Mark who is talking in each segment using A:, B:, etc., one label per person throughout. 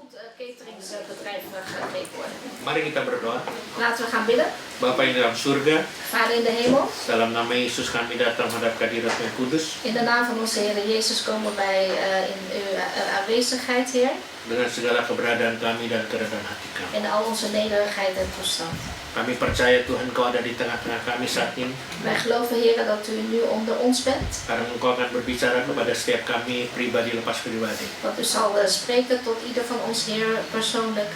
A: cateringbedrijf gegeven worden.
B: Mari kita berdoa.
A: Laten we gaan bidden.
B: Bapa yang dalam surga,
A: Vader in de hemel,
B: dalam nama Yesus kami datang menghadap hadirat-Mu yang kudus.
A: in de naam van onze Heer Jezus komen wij in uw aanwezigheid, Heer.
B: Dengan segala keberadaan kami dan keredahan hati kami.
A: In al onze nederigheid en toestand.
B: Kami percaya Tuhan Engkau ada di tengah-tengah kami saat ini.
A: Wij geloven, Heer, dat u nu onder ons bent.
B: Karena Engkau akan berbicara kepada setiap kami pribadi lepas pribadi.
A: Dat u zal spreken tot ieder van ons, Heer, persoonlijk.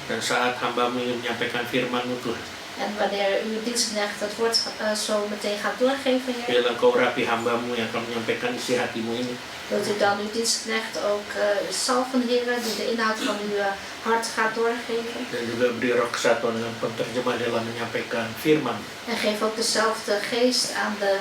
B: Dan saat hamba-Mu ingin menyampaikan firman-Mu Tuhan,
A: En wanneer uw dienstknecht het woord zo meteen gaat doorgeven, Heer,
B: biarlah Engkau urapi hamba-Mu yang akan menyampaikan isi hati-Mu ini.
A: wilt u dan uw dienstknecht ook salven, Heer, die de inhoud van uw hart gaat doorgeven.
B: Dan juga beri roh kesatuan dengan penterjemah dalam menyampaikan firman.
A: En geef ook dezelfde geest aan de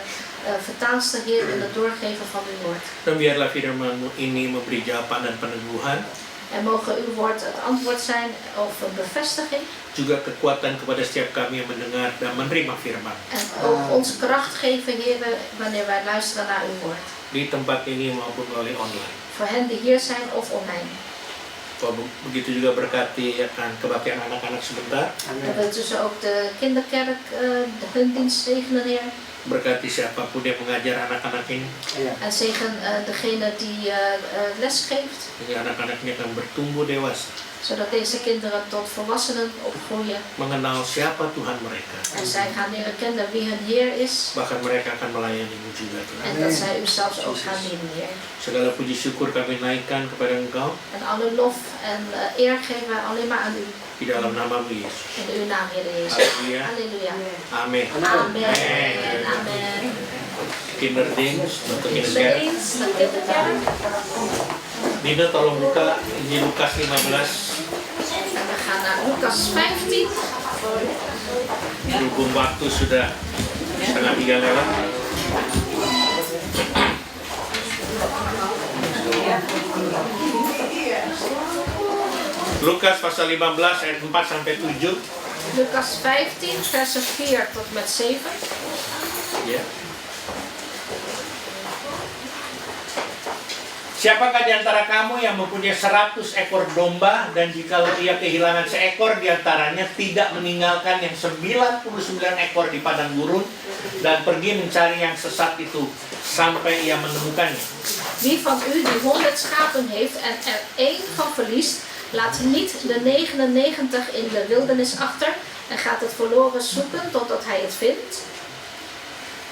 A: vertaalster, Heer, in het doorgeven van uw woord.
B: Dan biarlah firman-Mu ini memberi jawaban dan peneguhan,
A: En mogen uw woord het antwoord zijn of een bevestiging.
B: juga kekuatan kepada setiap kami yang mendengar dan menerima firman.
A: En ook ons kracht geven, Heer, wanneer wij luisteren naar uw woord.
B: Di tempat ini maupun melalui online.
A: Voor hen die hier zijn of online.
B: Begitu juga berkati akan kebaktian anak-anak sebentar.
A: En wilt u ze ook de kinderkerk, hun dienst zegenen, Heer.
B: Berkati siapapun yang mengajar anak-anak ini.
A: En zegen degene die les geeft.
B: Sehingga anak-anak ini akan bertumbuh dewasa.
A: Zodat deze kinderen tot volwassenen opgroeien.
B: Mengenal siapa Tuhan mereka.
A: En zij gaan leren kennen wie hun Heer is.
B: Bahkan mereka akan melayani-Mu juga Tuhan.
A: En dat zij u zelfs ook gaan dienen, Heer.
B: Segala puji syukur kami naikkan kepada Engkau.
A: En alle lof en eer geven wij alleen maar aan u.
B: Di dalam nama-Mu Yesus.
A: In uw naam, Heer Jezus.
B: Halleluja.
A: Halleluja.
B: Amin.
A: Amen. Amen.
B: Kinderdienst untuk kinderkerk.
A: Kinderdienst, de kinderkerk.
B: Dina tolong buka Injil Lukas 15.
A: En we gaan naar Lucas 15.
B: Berhubung waktu sudah 2:30 lewat. Lukas pasal 15 ayat 4 sampai 7.
A: Lucas 15, versen 4 tot met 7.
B: Ya. Siapakah di antara kamu yang mempunyai 100 ekor domba dan jikalau ia kehilangan seekor di antaranya tidak meninggalkan yang 99 ekor di padang gurun dan pergi mencari yang sesat itu sampai ia menemukannya.
A: Wie van u die 100 schapen heeft en er 1 van verliest, laat niet de 99 in de wildernis achter en gaat het verloren zoeken totdat hij het vindt.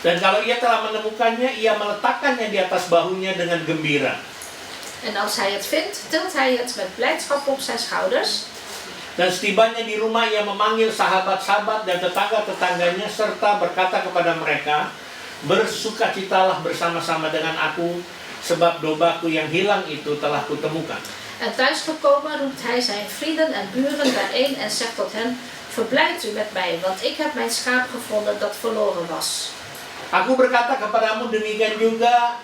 B: Dan kalau ia telah menemukannya, ia meletakkannya di atas bahunya dengan gembira.
A: En als hij het vindt, tilt hij het met blijdschap op zijn schouders.
B: Dan setibanya di rumah ia memanggil sahabat-sahabat dan tetangga-tetangganya serta berkata kepada mereka, bersukacitalah bersama-sama dengan aku, sebab dombaku yang hilang itu telah kutemukan.
A: En thuisgekomen roept hij zijn vrienden en buren bijeen en zegt tot hen, verblijft u met mij, want ik heb mijn schaap gevonden dat verloren was.
B: Aku berkata kepadamu demikian juga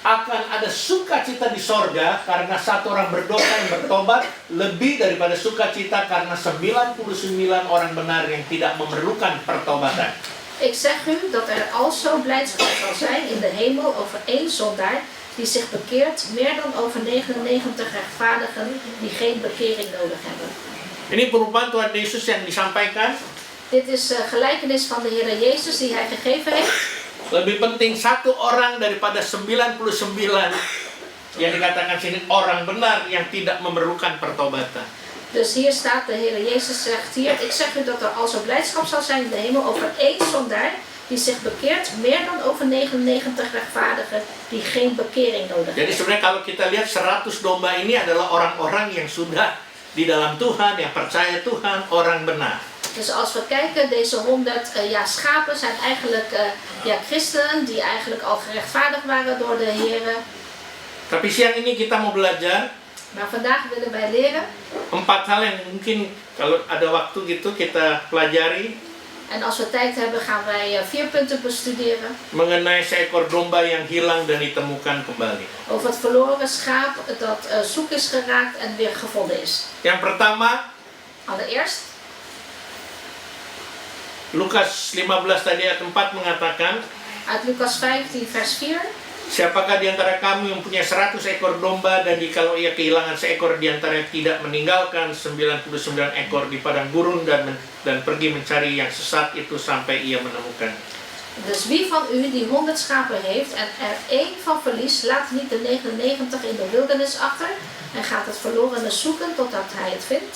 B: akan ada sukacita di sorga karena satu orang berdosa yang bertobat lebih daripada sukacita karena 99 orang benar yang tidak memerlukan pertobatan.
A: Ik zeg u dat er alzo blijdschap zal zijn in de hemel over 1 zondaar die zich bekeert, meer dan over 99 rechtvaardigen die geen bekering nodig hebben.
B: Ini perumpamaan Tuhan Yesus yang disampaikan.
A: Dit is gelijkenis van de Heer Jezus die hij gegeven heeft.
B: Lebih penting 1 orang daripada 99 yang dikatakan sini orang benar yang tidak memerlukan pertobatan.
A: Dus hier staat, de Heer Jezus zegt hier, ik zeg u dat er alzo blijdschap zal zijn in de hemel over 1 zondaar die zich bekeert, meer dan over 99 rechtvaardigen die geen bekering nodig hebben.
B: Jadi sebenarnya kalau kita lihat 100 domba ini adalah orang-orang yang sudah di dalam Tuhan, yang percaya Tuhan, orang benar.
A: Dus als we kijken, deze 100 schapen zijn eigenlijk christenen die eigenlijk al gerechtvaardigd waren door de Heer.
B: Tapi siang ini kita mau belajar
A: Maar vandaag willen wij leren.
B: 4 hal yang mungkin kalau ada waktu gitu kita pelajari.
A: En als we tijd hebben, gaan wij 4 punten bestuderen.
B: Mengenai seekor domba yang hilang dan ditemukan kembali.
A: Over het verloren schaap dat zoek is geraakt en weer gevonden is.
B: Yang pertama,
A: Allereerst,
B: Lukas 15 tadi ayat 4 mengatakan,
A: uit Lucas 15 vers 4.
B: Siapakah di antara kamu yang punya 100 ekor domba dan jikalau ia kehilangan seekor di antaranya tidak meninggalkan 99 ekor di padang gurun dan pergi mencari yang sesat itu sampai ia menemukan.
A: Dus wie van u die 100 schapen heeft en er één van verliest, laat niet de 99 in de wildernis achter en gaat het verlorene zoeken totdat hij het vindt.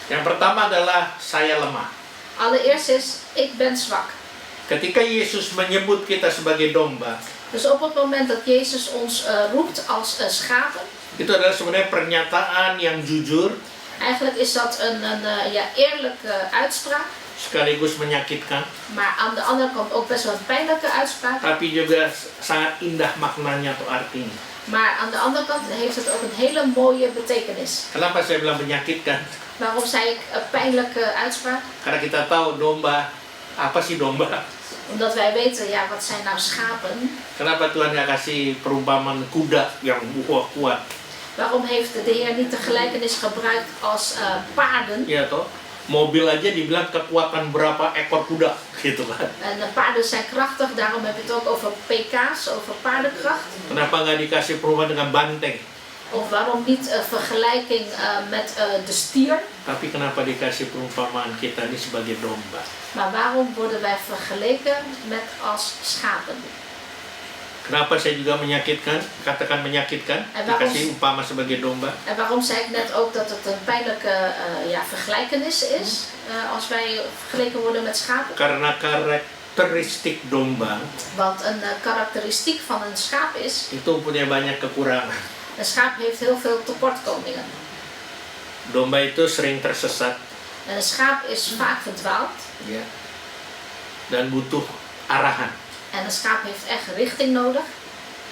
B: Yang pertama adalah saya lemah.
A: Allereerst is, ik ben zwak.
B: Ketika Yesus menyebut kita sebagai domba,
A: Dus op het moment dat Jezus ons roept als schapen,
B: itu adalah sebenarnya pernyataan yang jujur,
A: eigenlijk is dat een eerlijke uitspraak,
B: sekaligus menyakitkan,
A: maar aan de andere kant ook best wel een pijnlijke uitspraak.
B: tapi juga sangat indah maknanya atau artinya.
A: Maar aan de andere kant heeft het ook een hele mooie betekenis.
B: Kenapa saya bilang menyakitkan?
A: Waarom zei ik pijnlijke uitspraak?
B: Karena kita tahu domba, apa sih domba?
A: Omdat wij weten, ja, wat zijn nou schapen?
B: Kenapa Tuhan nggak kasih perumpamaan kuda yang kuat?
A: Waarom heeft de Heer niet de gelijkenis gebruikt als paarden?
B: Ya toh, mobil aja dibilang kekuatan berapa ekor kuda, gitu kan?
A: En paarden zijn krachtig, daarom heb je het ook over pk's, over paardenkracht.
B: Kenapa nggak dikasih perumpamaan dengan banteng?
A: Of waarom niet vergelijking met de stier?
B: Tapi kenapa dikasih perumpamaan kita ini sebagai domba?
A: Maar waarom worden wij vergeleken met als schapen?
B: Kenapa saya juga menyakitkan, katakan menyakitkan, dikasih umpama sebagai domba?
A: En waarom zei ik net ook dat het een pijnlijke vergelijkenis is als wij vergeleken worden met schapen?
B: Karena karakteristik domba
A: Want een karakteristiek van een schaap is,
B: itu punya banyak kekurangan.
A: een schaap heeft heel veel tekortkomingen.
B: Domba itu sering tersesat,
A: En een schaap is vaak verdwaald.
B: ya, dan butuh arahan.
A: En een schaap heeft echt richting nodig.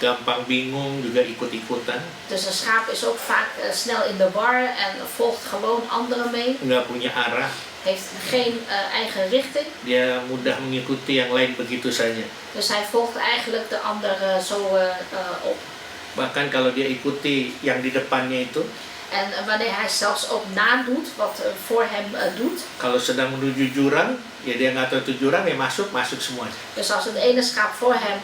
B: Gampang bingung, juga ikut-ikutan,
A: Dus een schaap is ook vaak snel in de war en volgt gewoon anderen mee.
B: nggak punya arah,
A: Heeft geen eigen richting.
B: dia mudah mengikuti yang lain begitu saja.
A: Dus hij volgt eigenlijk de ander zo op.
B: Bahkan kalau dia ikuti yang di depannya itu,
A: En wanneer hij zelfs ook nadoet wat voor hem doet.
B: kalau sedang menuju jurang, ya dia nggak tahu itu jurang, ya masuk semua.
A: Dus als het ene schaap voor hem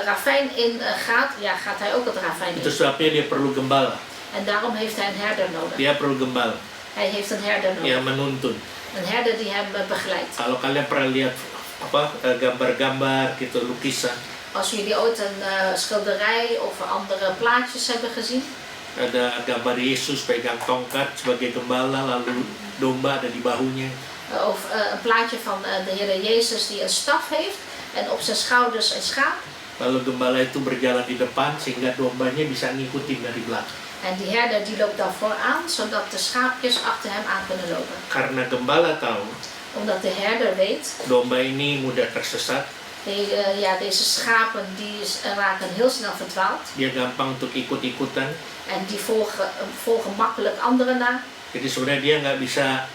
A: ravijn in gaat, ja, gaat hij ook het ravijn
B: Itu
A: in.
B: sebabnya dia perlu gembala.
A: En daarom heeft hij een herder nodig.
B: Dia perlu gembala
A: Hij heeft een herder nodig.
B: yang menuntun.
A: Een herder die hem begeleidt.
B: Kalau kalian pernah lihat gambar-gambar gitu, lukisan,
A: Als jullie ooit een schilderij of andere plaatjes hebben gezien.
B: ada gambar Yesus pegang tongkat sebagai gembala, lalu domba ada di bahunya.
A: Of een plaatje van de Heer Jezus die een staf heeft en op zijn schouders een schaap.
B: Lalu gembala itu berjalan di depan sehingga dombanya bisa ngikutin dari belakang.
A: En die herder die loopt dan vooraan, zodat de schaapjes achter hem aan kunnen lopen.
B: Karena gembala tahu
A: Omdat de herder weet,
B: domba ini mudah tersesat,
A: deze schapen die raken heel snel verdwaald.
B: dia gampang untuk ikut-ikutan.
A: En die volgen makkelijk anderen na.
B: Jadi sebenarnya dia nggak bisa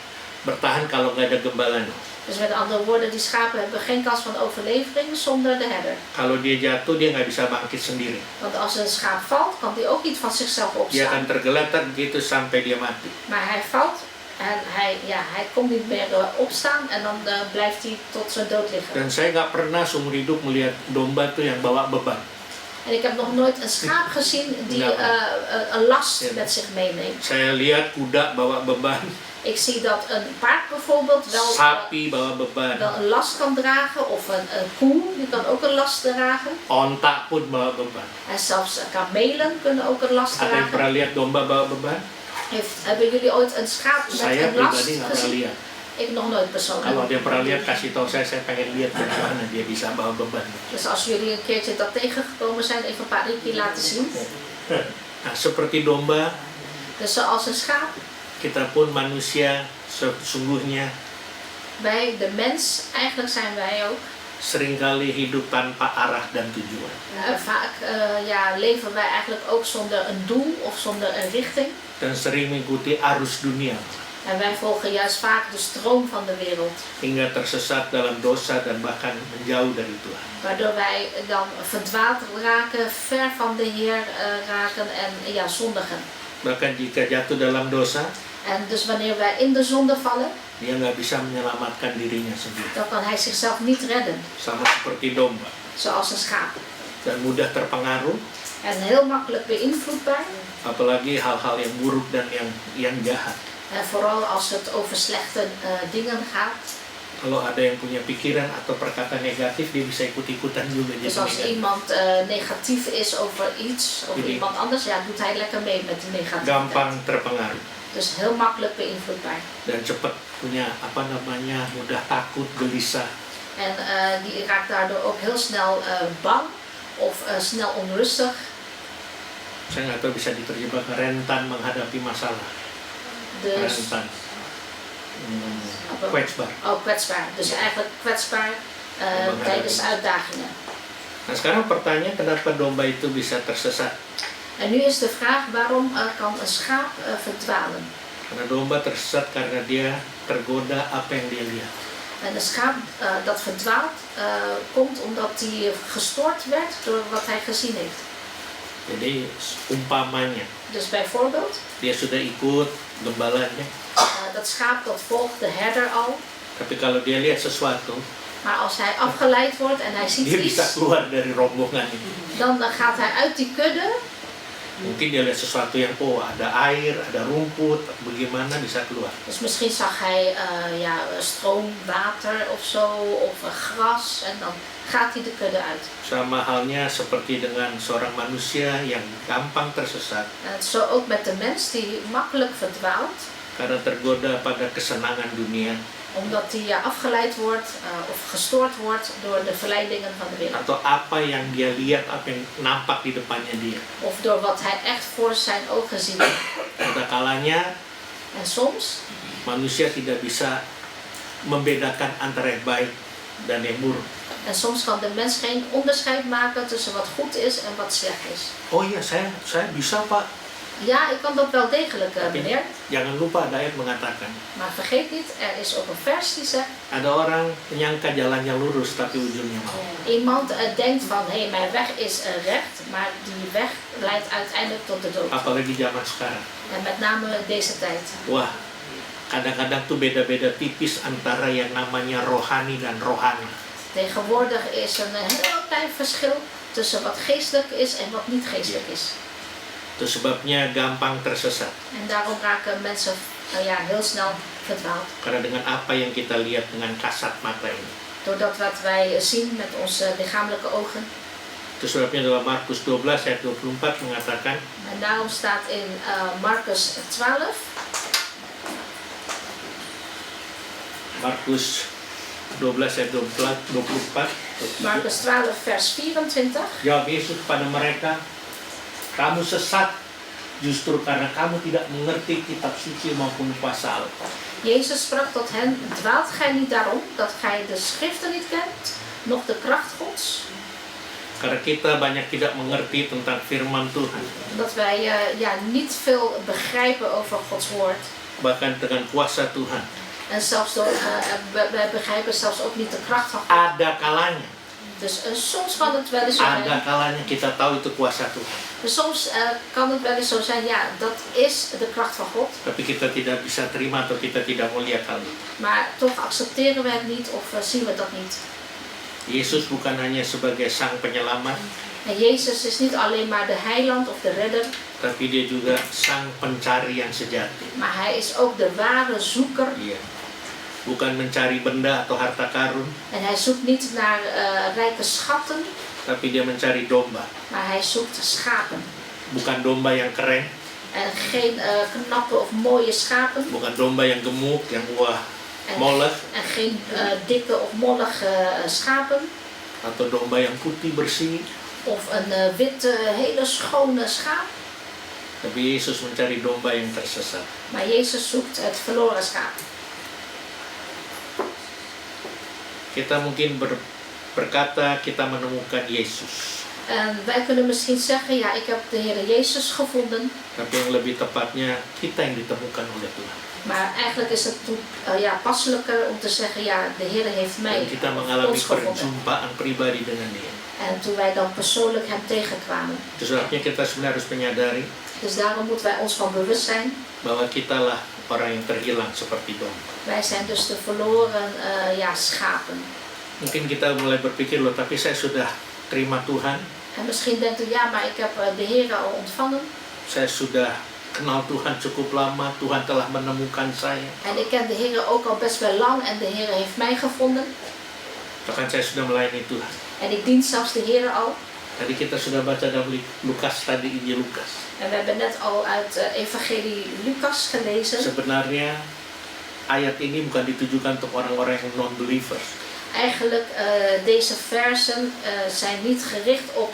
B: bertahan kalau nggak ada gembalanya.
A: Dus met andere woorden, die schapen hebben geen kans van overlevering zonder de herder.
B: Kalau dia jatuh, dia nggak bisa bangkit sendiri.
A: Want als een schaap valt, kan die ook niet van zichzelf
B: Dia akan
A: opstaan.
B: tergeletak begitu sampai dia mati.
A: Maar hij valt en hij komt niet meer opstaan en dan blijft hij tot zijn dood liggen.
B: Dan saya nggak pernah seumur hidup melihat domba tuh yang bawa beban.
A: En ik heb nog nooit een schaap gezien die een last met zich meeneemt.
B: Saya lihat kuda bawa beban,
A: Ik zie dat een paard bijvoorbeeld wel
B: sapi bawa beban,
A: een last kan dragen, of een koe die kan ook een last dragen.
B: onta pun bawa beban.
A: En zelfs kamelen kunnen ook een last
B: Ada yang pernah
A: dragen.
B: lihat domba bawa beban?
A: Hebben jullie ooit een schaap met
B: Saya
A: een last
B: pribadi nggak pernah
A: gezien?
B: lihat.
A: Ik nog nooit persoonlijk.
B: Kalau ada yang pernah lihat, kasih tahu saya pengen lihat bagaimana dia bisa bawa beban.
A: Dus als jullie een keertje dat tegengekomen zijn, even een paar keer laten zien.
B: Nah, seperti domba,
A: Dus zoals een schaap,
B: kita pun manusia sesungguhnya
A: wij, de mens, eigenlijk zijn wij ook.
B: seringkali hidup tanpa arah dan tujuan.
A: Vaak leven wij eigenlijk ook zonder een doel of zonder een richting.
B: Dan sering mengikuti arus dunia
A: En wij volgen juist vaak de stroom van de wereld.
B: hingga tersesat dalam dosa dan bahkan menjauh dari Tuhan.
A: Waardoor wij dan verdwaald raken, ver van de Heer raken en zondigen.
B: Bahkan jika jatuh dalam dosa,
A: En dus wanneer wij in de zonde vallen,
B: dia nggak bisa menyelamatkan dirinya sendiri.
A: dan kan hij zichzelf niet redden,
B: Sama seperti domba.
A: zoals een schaap.
B: dan mudah terpengaruh,
A: en heel makkelijk beïnvloedbaar.
B: apalagi hal-hal yang buruk dan yang jahat.
A: En vooral als het over slechte dingen gaat.
B: Kalau ada yang punya pikiran atau perkataan negatif, dia bisa ikut-ikutan juga jadi
A: Dus als
B: negatif.
A: iemand negatief is over iets, over
B: Jadi-
A: iemand anders, ja, doet hij lekker mee met die negativiteit.
B: Gampang terpengaruh
A: Dus heel makkelijk beïnvloedbaar.
B: dan cepat punya mudah takut, gelisah.
A: En die raakt daardoor ook heel snel bang of snel onrustig.
B: Saya nggak tahu bisa diterjemahkan, rentan menghadapi masalah.
A: Dus,
B: Rentan.
A: Apa?
B: Kwetsbaar.
A: oh, kwetsbaar. Dus eigenlijk kwetsbaar tijdens uitdagingen.
B: Nah sekarang pertanyaan, kenapa domba itu bisa tersesat?
A: En nu is de vraag, waarom kan een schaap verdwalen?
B: Karena domba tersesat karena dia tergoda apa yang dia lihat.
A: En een schaap dat verdwaalt komt omdat hij gestoord werd door wat hij gezien heeft.
B: Jadi umpamanya
A: Dus bijvoorbeeld,
B: dia sudah ikut gembalanya,
A: dat schaap dat volgt de herder al.
B: tapi kalau dia lihat sesuatu,
A: Maar als hij afgeleid wordt en hij ziet
B: dia bisa
A: iets,
B: keluar dari rombongan ini.
A: dan gaat hij uit die kudde.
B: Mungkin dia lihat sesuatu yang ada air, ada rumput, bagaimana bisa keluar.
A: Dus misschien zag hij stroom, water of zo, of gras. En dan gaat hij de kudde uit.
B: Sama halnya seperti dengan seorang manusia yang gampang tersesat
A: En zo ook met de mens die makkelijk verdwaalt.
B: karena tergoda pada kesenangan dunia
A: Omdat hij afgeleid wordt of gestoord wordt door de verleidingen van de wereld.
B: atau apa yang dia lihat, apa yang nampak di depannya dia.
A: Of door wat hij echt voor zijn ogen ziet.
B: Ada kalanya
A: En soms
B: manusia tidak bisa membedakan antara yang baik dan yang buruk.
A: En soms kan de mens geen onderscheid maken tussen wat goed is en wat slecht is.
B: Oh iya, saya bisa Pak.
A: Ja, ik kan dat wel degelijk, meneer.
B: Jangan lupa ada ayat mengatakan,
A: Maar vergeet niet, er is ook een vers die zegt...
B: ada orang menyangka jalannya lurus tapi ujungnya maut.
A: Iemand denkt van, hé, mijn weg is recht, maar die weg leidt uiteindelijk tot de dood.
B: Apalagi zaman sekarang.
A: En met name deze tijd.
B: Wah, kadang-kadang tuh beda-beda tipis antara yang namanya rohani dan rohani.
A: Tegenwoordig is een heel klein verschil tussen wat geestelijk is en wat niet geestelijk is.
B: Itu sebabnya gampang tersesat.
A: En daarom raken mensen heel snel verdwaald.
B: Karena dengan apa yang kita lihat dengan kasat mata ini.
A: Doordat wat wij zien met onze lichamelijke ogen.
B: Itu sebabnya dalam Markus 12 ayat 24 mengatakan,
A: En daarom staat in Markus 12.
B: Markus 12 ayat 24.
A: Markus 12 vers 24.
B: Jawab Yesus kepada mereka, kamu sesat justru karena kamu tidak mengerti kitab suci maupun kuasa Allah.
A: Jezus sprak tot hen, dwaalt gij niet daarom dat gij de schriften niet kent, noch de kracht Gods?
B: Karena kita banyak tidak mengerti tentang firman Tuhan.
A: Dat wij niet veel begrijpen over Gods woord.
B: Bahkan dengan kuasa Tuhan.
A: En zelfs wij begrijpen zelfs ook niet de kracht van God.
B: Ada kalanya.
A: Dus soms kan het wel eens zo
B: Ada
A: zijn.
B: kalanya kita tahu itu kuasa Tuhan.
A: Dus soms kan het wel eens zo zijn, ja, dat is de kracht van God.
B: Tapi kita tidak bisa terima atau kita tidak mau lihat hal itu.
A: Maar toch accepteren we het niet of zien we dat niet.
B: Yesus bukan hanya sebagai sang penyelamat,
A: En Jezus is niet alleen maar de heiland of de redder,
B: tapi dia juga sang pencari yang sejati.
A: maar hij is ook de ware zoeker.
B: Iya. Bukan mencari benda atau harta karun,
A: En hij zoekt niet naar rijke schatten,
B: tapi dia mencari domba.
A: maar hij zoekt schapen.
B: Bukan domba yang keren,
A: En geen knappe of mooie schapen.
B: bukan domba yang gemuk, yang
A: En,
B: mollig,
A: en geen dikke of mollige schapen.
B: atau domba yang putih bersih.
A: Of een witte, hele schone schaap.
B: Tapi Yesus mencari domba yang tersesat.
A: Maar Jezus zoekt het verloren schaap.
B: Kita mungkin berkata kita menemukan Yesus.
A: En wij kunnen misschien zeggen, ja, ik heb de Heer Jezus gevonden.
B: Tapi yang lebih tepatnya kita yang ditemukan oleh Tuhan.
A: Maar eigenlijk is het passelijker om te zeggen, ja, de Heer heeft mij
B: Dan kita mengalami
A: ons gevonden.
B: perjumpaan pribadi dengan Dia.
A: En toen wij dan persoonlijk hem tegenkwamen.
B: Itu sebabnya kita sebenarnya harus menyadari
A: Dus daarom moeten wij ons van bewust zijn.
B: bahwa kitalah orang yang terhilang seperti domba.
A: Wij zijn dus de verloren schapen.
B: Mungkin kita mulai berpikir, loh tapi saya sudah terima Tuhan.
A: En misschien denkt u, ja, maar ik heb de Heer al ontvangen.
B: Saya sudah kenal Tuhan cukup lama, Tuhan telah menemukan saya.
A: En ik ken de Heer ook al best wel lang en de Heer heeft mij gevonden.
B: Bahkan saya sudah melayani Tuhan.
A: En ik dien zelfs de Heer al.
B: Tadi kita sudah baca dalam Lukas tadi, Injil Lukas.
A: En we hebben net al uit Evangelie Lucas gelezen.
B: Sebenarnya ayat ini bukan ditujukan untuk orang-orang yang non-believers.
A: Eigenlijk deze versen zijn niet gericht op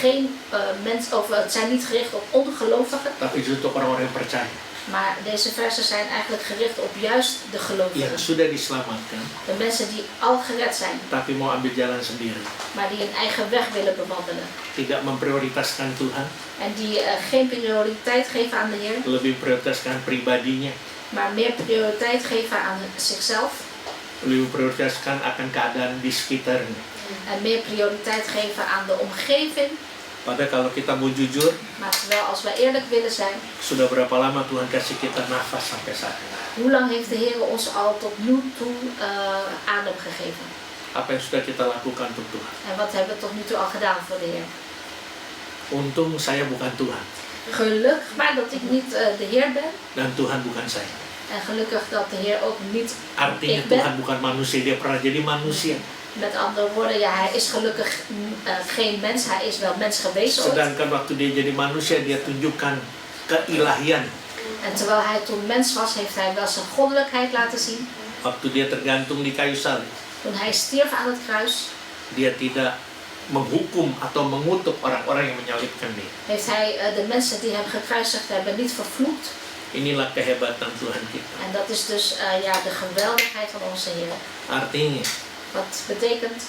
A: geen mensen, of het zijn niet gericht op ongelovigen.
B: Tapi itu untuk orang-orang yang percaya.
A: Maar deze versen zijn eigenlijk gericht op juist de gelovigen.
B: Yang sudah diselamatkan,
A: De mensen die al gered zijn,
B: tapi mau ambil jalan sendiri.
A: maar die een eigen weg willen bewandelen.
B: Tidak memprioritaskan Tuhan,
A: En die geen prioriteit geven aan de Heer,
B: lebih prioritaskan pribadinya,
A: maar meer prioriteit geven aan zichzelf.
B: lebih prioritaskan akan keadaan di sekitarnya.
A: En meer prioriteit geven aan de omgeving.
B: Padahal kalau kita mau jujur,
A: Maar terwijl als wij eerlijk willen zijn,
B: sudah berapa lama Tuhan kasih kita nafas sampai saat ini?
A: hoe lang heeft de Heer ons al tot nu toe adem gegeven?
B: Apa yang sudah kita lakukan untuk Tuhan?
A: En wat hebben we tot nu toe al gedaan voor de Heer?
B: Untung saya bukan Tuhan,
A: Gelukkig maar dat ik niet de Heer ben.
B: dan Tuhan bukan saya.
A: En gelukkig dat de Heer ook niet
B: Artinya
A: ik ben.
B: Tuhan bukan manusia, dia pernah jadi manusia.
A: Met andere woorden, ja, hij is gelukkig geen mens. Hij is wel mens geweest ooit.
B: Sedangkan waktu dia jadi manusia, dia tunjukkan keilahian.
A: En terwijl hij toen mens was, heeft hij wel zijn goddelijkheid laten zien.
B: Waktu dia tergantung di kayu salib,
A: Toen hij stierf aan het kruis,
B: dia tidak menghukum atau mengutuk orang-orang yang menyalibkan dia.
A: heeft hij de mensen die hem gekruisigd hebben niet vervloekt.
B: Inilah kehebatan Tuhan kita.
A: En dat is dus ja, de geweldigheid van onze Heer.
B: Artinya,
A: Wat betekent,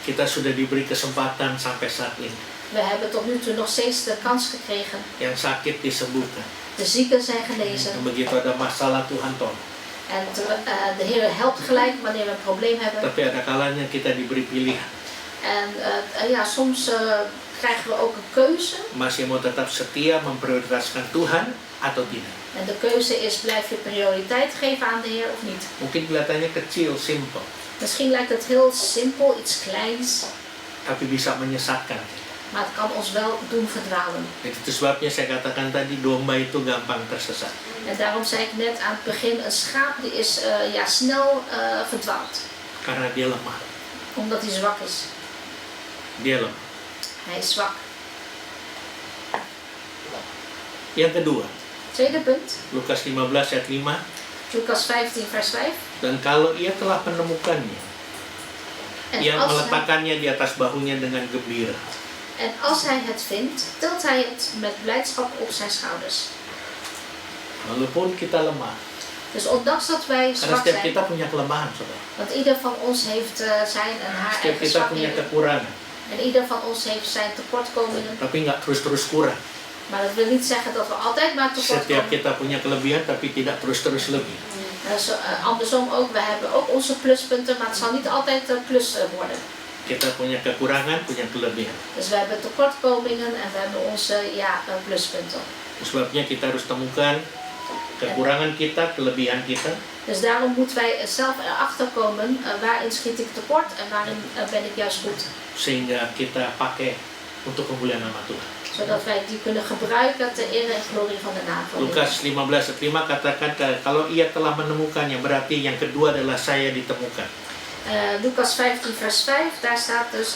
B: kita sudah diberi kesempatan sampai saat ini.
A: we hebben tot nu toe nog steeds de kans gekregen.
B: Yang sakit disembuhkan.
A: De zieken zijn genezen.
B: Dan begitu ada masalah, Tuhan tolong.
A: En de Heer helpt gelijk wanneer we een probleem hebben.
B: Tapi ada kalanya kita diberi pilihan.
A: En ja, soms krijgen we ook een keuze.
B: Masih mau tetap setia memprioritaskan Tuhan atau tidak?
A: En de keuze is, blijf je prioriteit geven aan de Heer of niet?
B: Mungkin kelihatannya kecil, simple,
A: Misschien lijkt het heel simpel, iets kleins.
B: tapi bisa menyesatkan.
A: Maar het kan ons wel doen verdwalen.
B: Itu sebabnya saya katakan tadi, domba itu gampang tersesat.
A: En daarom zei ik net aan het begin, een schaap die is ja, snel verdwaald.
B: Karena dia lemah.
A: Omdat hij zwak is.
B: Dia lemah.
A: Hij is zwak.
B: Yang kedua,
A: Tweede punt,
B: Lukas 15 ayat 5.
A: Lucas 15 vers 5.
B: Dan kalau ia telah menemukannya,
A: En
B: ia
A: als, hij,
B: meletakkannya di atas bahunya dengan gembira.
A: en als hij het vindt, tilt hij het met blijdschap op zijn schouders.
B: Walaupun kita lemah,
A: Dus ondanks dat wij
B: karena
A: zwak
B: setiap
A: zijn,
B: kita punya kelemahan, saudara.
A: want ieder van ons heeft zijn en haar
B: Setiap
A: eigen
B: kita punya
A: zwakheden.
B: kekurangan,
A: En ieder van ons heeft zijn tekortkomingen.
B: tapi nggak terus-terus kurang.
A: Maar dat wil niet zeggen dat we altijd maar tekort
B: Setiap
A: komen.
B: kita punya kelebihan, tapi tidak terus-terus lebih.
A: Andersom ook, we hebben ook onze pluspunten, maar het zal niet altijd plus worden.
B: Kita punya kekurangan, punya kelebihan.
A: Dus we hebben tekortkomingen en we hebben onze pluspunten.
B: Sebabnya kita harus temukan kekurangan kita, kelebihan kita,
A: Dus daarom moeten wij zelf erachter komen waarin schiet ik tekort en waarin ben ik juist goed.
B: sehingga kita pakai untuk kemuliaan nama Tuhan.
A: Zodat wij die kunnen gebruiken ter ere en glorie van de naam van de Heer.
B: Lukas 15 ayat 5 katakan, kalau ia telah menemukannya, berarti yang kedua adalah saya ditemukan.
A: Lucas 15 vers 5, daar staat dus,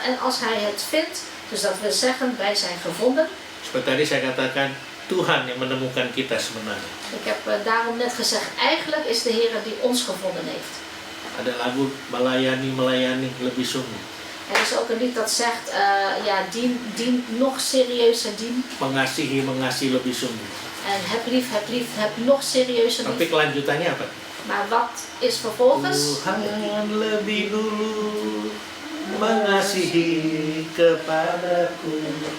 A: en als hij het vindt, dus dat wil zeggen, wij zijn gevonden.
B: Seperti tadi saya katakan, Tuhan yang menemukan kita sebenarnya.
A: Ik heb daarom net gezegd, eigenlijk is de Heer die ons gevonden heeft.
B: Ada lagu melayani lebih sungguh.
A: Er is ook een lied dat zegt, ja, dien nog serieuzer dien.
B: Mengasihi lebih sungguh.
A: En heb lief, heb nog serieuzer
B: Tapi
A: lief.
B: kelanjutannya apa?
A: Maar wat is vervolgens?
B: Tuhan lebih dulu mengasihi kepadaku.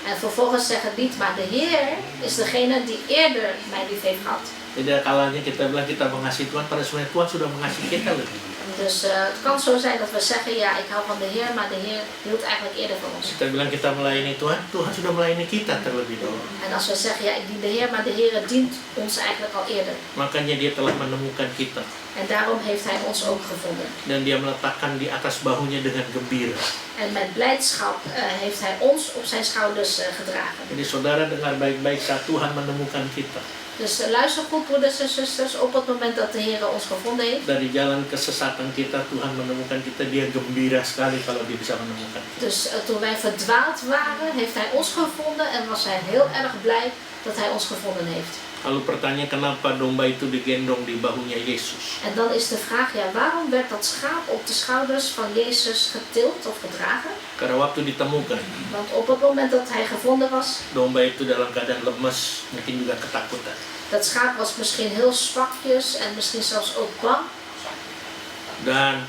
A: En vervolgens zegt het lied, maar de Heer is degene die eerder mij lief heeft gehad.
B: Jadi kalanya kita bilang kita mengasihi Tuhan, pada sebenarnya Tuhan sudah mengasihi kita lebih.
A: Dus het kan zo zijn dat we zeggen, ja, ik hou van de Heer, maar de Heer hield eigenlijk eerder van ons.
B: Kita bilang kita melayani Tuhan, Tuhan sudah melayani kita terlebih dahulu.
A: En als we zeggen, ja, ik dien de Heer, maar de Heer dient ons eigenlijk al eerder.
B: Makanya dia telah menemukan kita.
A: En daarom heeft Hij ons ook gevonden.
B: Dan dia meletakkan di atas bahunya dengan gembira.
A: En met blijdschap heeft Hij ons op zijn schouders gedragen.
B: Jadi saudara dengar baik-baik saat Tuhan menemukan kita.
A: Dus luister goed, broeders en zusters, op het moment dat de Heer ons gevonden heeft.
B: Dari jalan kesesatan kita, Tuhan menemukan kita, dia gembira sekali kalau dia bisa menemukan kita.
A: Dus toen wij verdwaald waren, heeft Hij ons gevonden en was Hij heel erg blij dat Hij ons gevonden heeft.
B: Lalu pertanyaan, kenapa domba itu digendong di bahunya Yesus?
A: En dan is de vraag, ja, waarom werd dat schaap op de schouders van Jezus getild of gedragen?
B: Karena waktu ditemukan,
A: Want op het moment dat Hij gevonden was,
B: domba itu dalam keadaan lemes, mungkin juga ketakutan.
A: dat schaap was misschien heel zwakjes en misschien zelfs ook bang.
B: Dan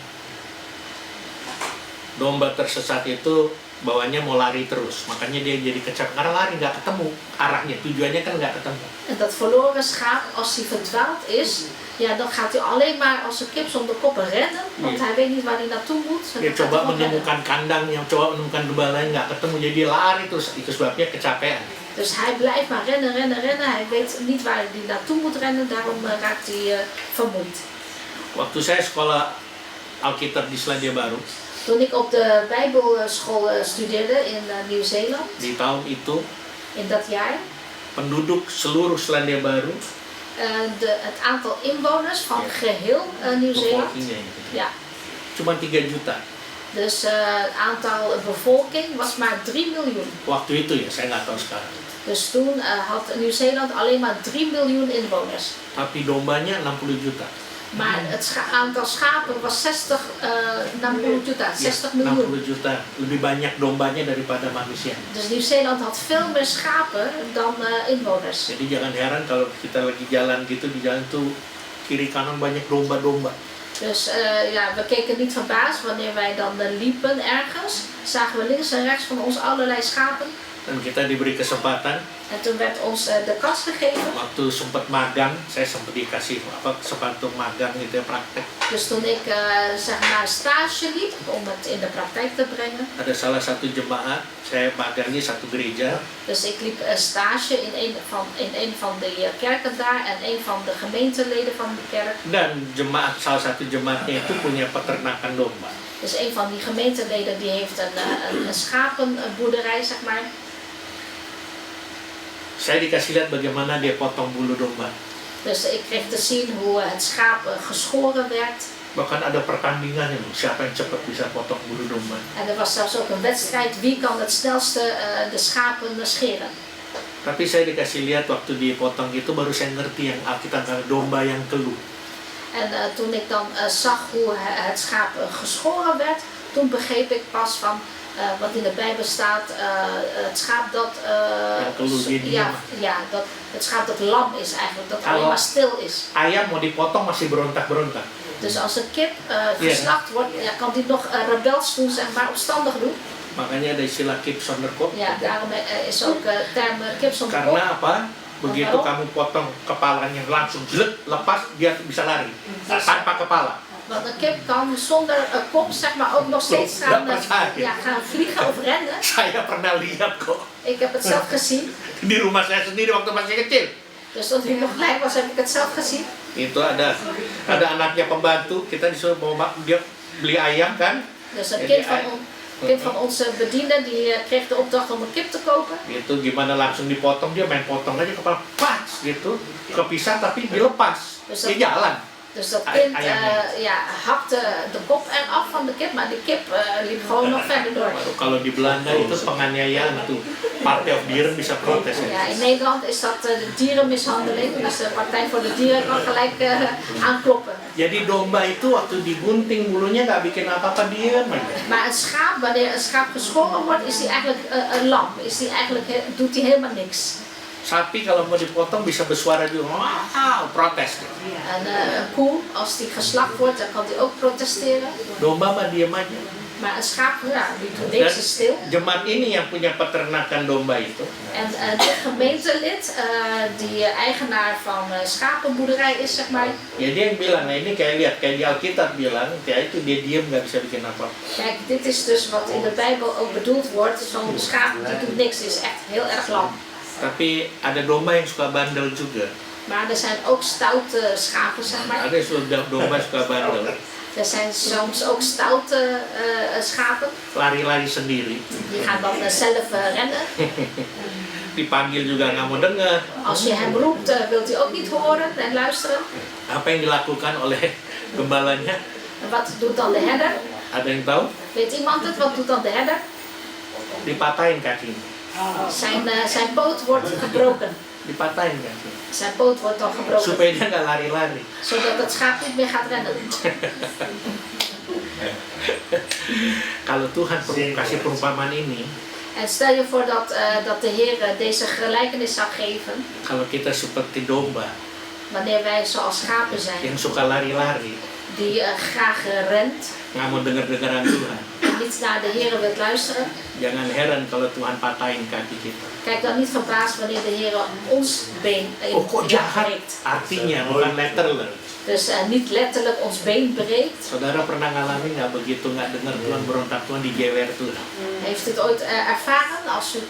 B: domba tersesat itu bawahnya mau lari terus, makanya dia jadi kecap karena lari nggak ketemu arahnya, tujuannya kan nggak ketemu.
A: En dat verloren schaap, als hij verdwaald is, ja, dan gaat hij alleen maar als een kip zonder koppen rennen, want hij weet niet waar hij naartoe moet. En
B: Dia
A: dan gaat
B: coba
A: hij nog rennen.
B: menemukan kandang, yang coba menemukan gembala nggak ketemu, jadi dia lari terus, itu sebabnya kecapean.
A: Dus hij blijft maar rennen, rennen, rennen. Hij weet niet waar hij naartoe moet rennen, daarom raakt hij vermoeid.
B: Waktu saya sekolah Alkitab di Selandia Baru,
A: Toen ik op de Bijbelschool studeerde in Nieuw-Zeeland,
B: di tahun itu
A: in dat jaar,
B: penduduk seluruh Selandia Baru,
A: het aantal inwoners van geheel Nieuw-Zeeland,
B: bevolkingnya gitu,
A: ja,
B: cuma 3 juta.
A: dus het aantal bevolking was maar 3 miljoen.
B: Waktu itu ya, saya nggak tahu sekarang.
A: Dus toen had Nieuw-Zeeland alleen maar 3 miljoen inwoners.
B: Tapi dombanya 60 juta.
A: Maar het aantal schapen was 60 juta, 60 miljoen.
B: 60 juta, lebih banyak dombanya daripada manusia.
A: Dus Nieuw-Zeeland had veel meer schapen dan inwoners.
B: Jadi jangan heran kalau kita lagi jalan gitu, di jalan tuh kiri kanan banyak domba-domba.
A: Dus ja, we keken niet verbaasd wanneer wij dan liepen ergens. Zagen we links en rechts van ons allerlei schapen.
B: Dan kita diberi kesempatan,
A: En toen werd ons de kans gegeven.
B: waktu sempat magang, saya sempat dikasih kesempatan magang gitu ya, praktek.
A: Dus toen ik zeg maar stage liep om het in de praktijk te brengen.
B: Ada salah satu jemaat, saya magangnya satu gereja.
A: Dus ik liep stage in een van de kerken daar en een van de gemeenteleden van de kerk.
B: Dan salah satu jemaatnya itu punya peternakan domba.
A: Dus een van die gemeenteleden die heeft een schapenboerderij, zeg maar.
B: Saya dikasih lihat bagaimana dia potong bulu domba.
A: Dus ik kreeg te zien hoe het schaap geschoren werd.
B: Bahkan ada pertandingannya loh, siapa yang cepat bisa potong bulu domba.
A: En er was zelfs ook een wedstrijd wie kan het snelste de schapen scheren.
B: Tapi saya dikasih lihat waktu dipotong itu baru saya ngerti yang Alkitab domba yang keluh.
A: En toen ik dan zag hoe het schaap geschoren werd, toen begreep ik pas van wat in de Bijbel staat, het schaap dat, dat het schaap dat lam is eigenlijk, dat alleen maar stil is.
B: Ayam mau dipotong masih berontak-berontak.
A: Dus als een kip geslacht wordt, ja, kan die nog rebels doen, zeg maar, opstandig doen.
B: Makanya ada istilah kip zonder kop.
A: Ja, daarom is ook term kip zonder kop.
B: Karena apa? Begitu kamu potong kepalanya langsung lepas, dia bisa lari tanpa kepala.
A: Want een kip kan zonder kop, zeg maar, ook nog steeds gaan vliegen of rennen.
B: Saya pernah lihat kok.
A: Ik heb het zelf gezien.
B: Di rumah saya sendiri waktu masih kecil.
A: Dus toen ik nog klein was, heb ik het zelf gezien.
B: Itu ada anaknya pembantu, kita disuruh dia beli ayam kan.
A: Dus een kind van onze bediende die kreeg de opdracht om een kip te kopen.
B: Gitu, gimana langsung dipotong, dia main potong aja kepala pas gitu, kepisah tapi dilepas, dia jalan.
A: Dus dat kind hakte de kop eraf van de kip, maar die kip liep gewoon nog verder door.
B: Kalau di Belanda itu penganiayaan tuh, Partij of Dieren bisa protes.
A: Ja, in Nederland is dat dierenmishandeling, dus de Partij voor de Dieren kan gelijk aankloppen.
B: Jadi domba itu waktu digunting bulunya nggak bikin apa-apa, diem aja.
A: Maar een schaap, wanneer een schaap geschoren wordt, is die eigenlijk een lam. Doet hij helemaal niks.
B: Sapi kalau mau dipotong bisa bersuara juga, protes.
A: En een koe, als die geslacht wordt, dan kan die ook protesteren.
B: Domba mah diem aja.
A: Maar een schaap, ja, die doet niks, is stil.
B: Jemaat ini yang punya peternakan domba itu,
A: En dit gemeentelid, die eigenaar van schapenboerderij is, zeg maar.
B: ya dia yang bilang, nah ini kayak di Alkitab bilang, ya itu dia diam nggak bisa bikin apa.
A: Kijk, dit is dus wat in de Bijbel ook bedoeld wordt. Zo'n schaap die doet niks, die is echt heel erg lam.
B: Tapi ada domba yang suka bandel juga.
A: Maar er zijn ook stoute schapen, zeg maar.
B: Ada domba suka bandel,
A: Er zijn soms ook stoute schapen.
B: lari-lari sendiri.
A: Die gaan dan zelf rennen.
B: Dipanggil juga nggak mau dengar.
A: Als je hem roept, wilt hij ook niet horen en luisteren.
B: Apa yang dilakukan oleh gembalanya?
A: En wat doet dan de herder?
B: Ada yang tahu?
A: Weet iemand het? Wat doet dan de herder?
B: Dipatahin kakinya.
A: Zijn poot wordt gebroken.
B: Dipatahin kakinya.
A: Zijn poot wordt dan gebroken.
B: Supaya dia nggak lari-lari.
A: Zodat het schaap niet meer gaat rennen.
B: Kalau Tuhan kasih perumpamaan ini,
A: En stel je voor dat de Heer deze gelijkenis zou geven.
B: kalau kita seperti domba
A: Wanneer wij zoals schapen zijn.
B: yang suka lari-lari,
A: Die graag rent.
B: nggak mau dengar-dengaran Tuhan,
A: En niet naar de Heer wilt luisteren.
B: jangan heran kalau Tuhan patahin kaki kita.
A: Kijk dan niet verbaasd wanneer de Heer ons been
B: Oh kok jahat?
A: breekt.
B: Artinya bukan letterler.
A: Dus niet letterlijk ons been breekt.
B: Saudara pernah ngalamin nggak begitu nggak dengar Tuhan berontak Tuhan dijewer Tuhan?
A: Heeft u het ooit ervaren als u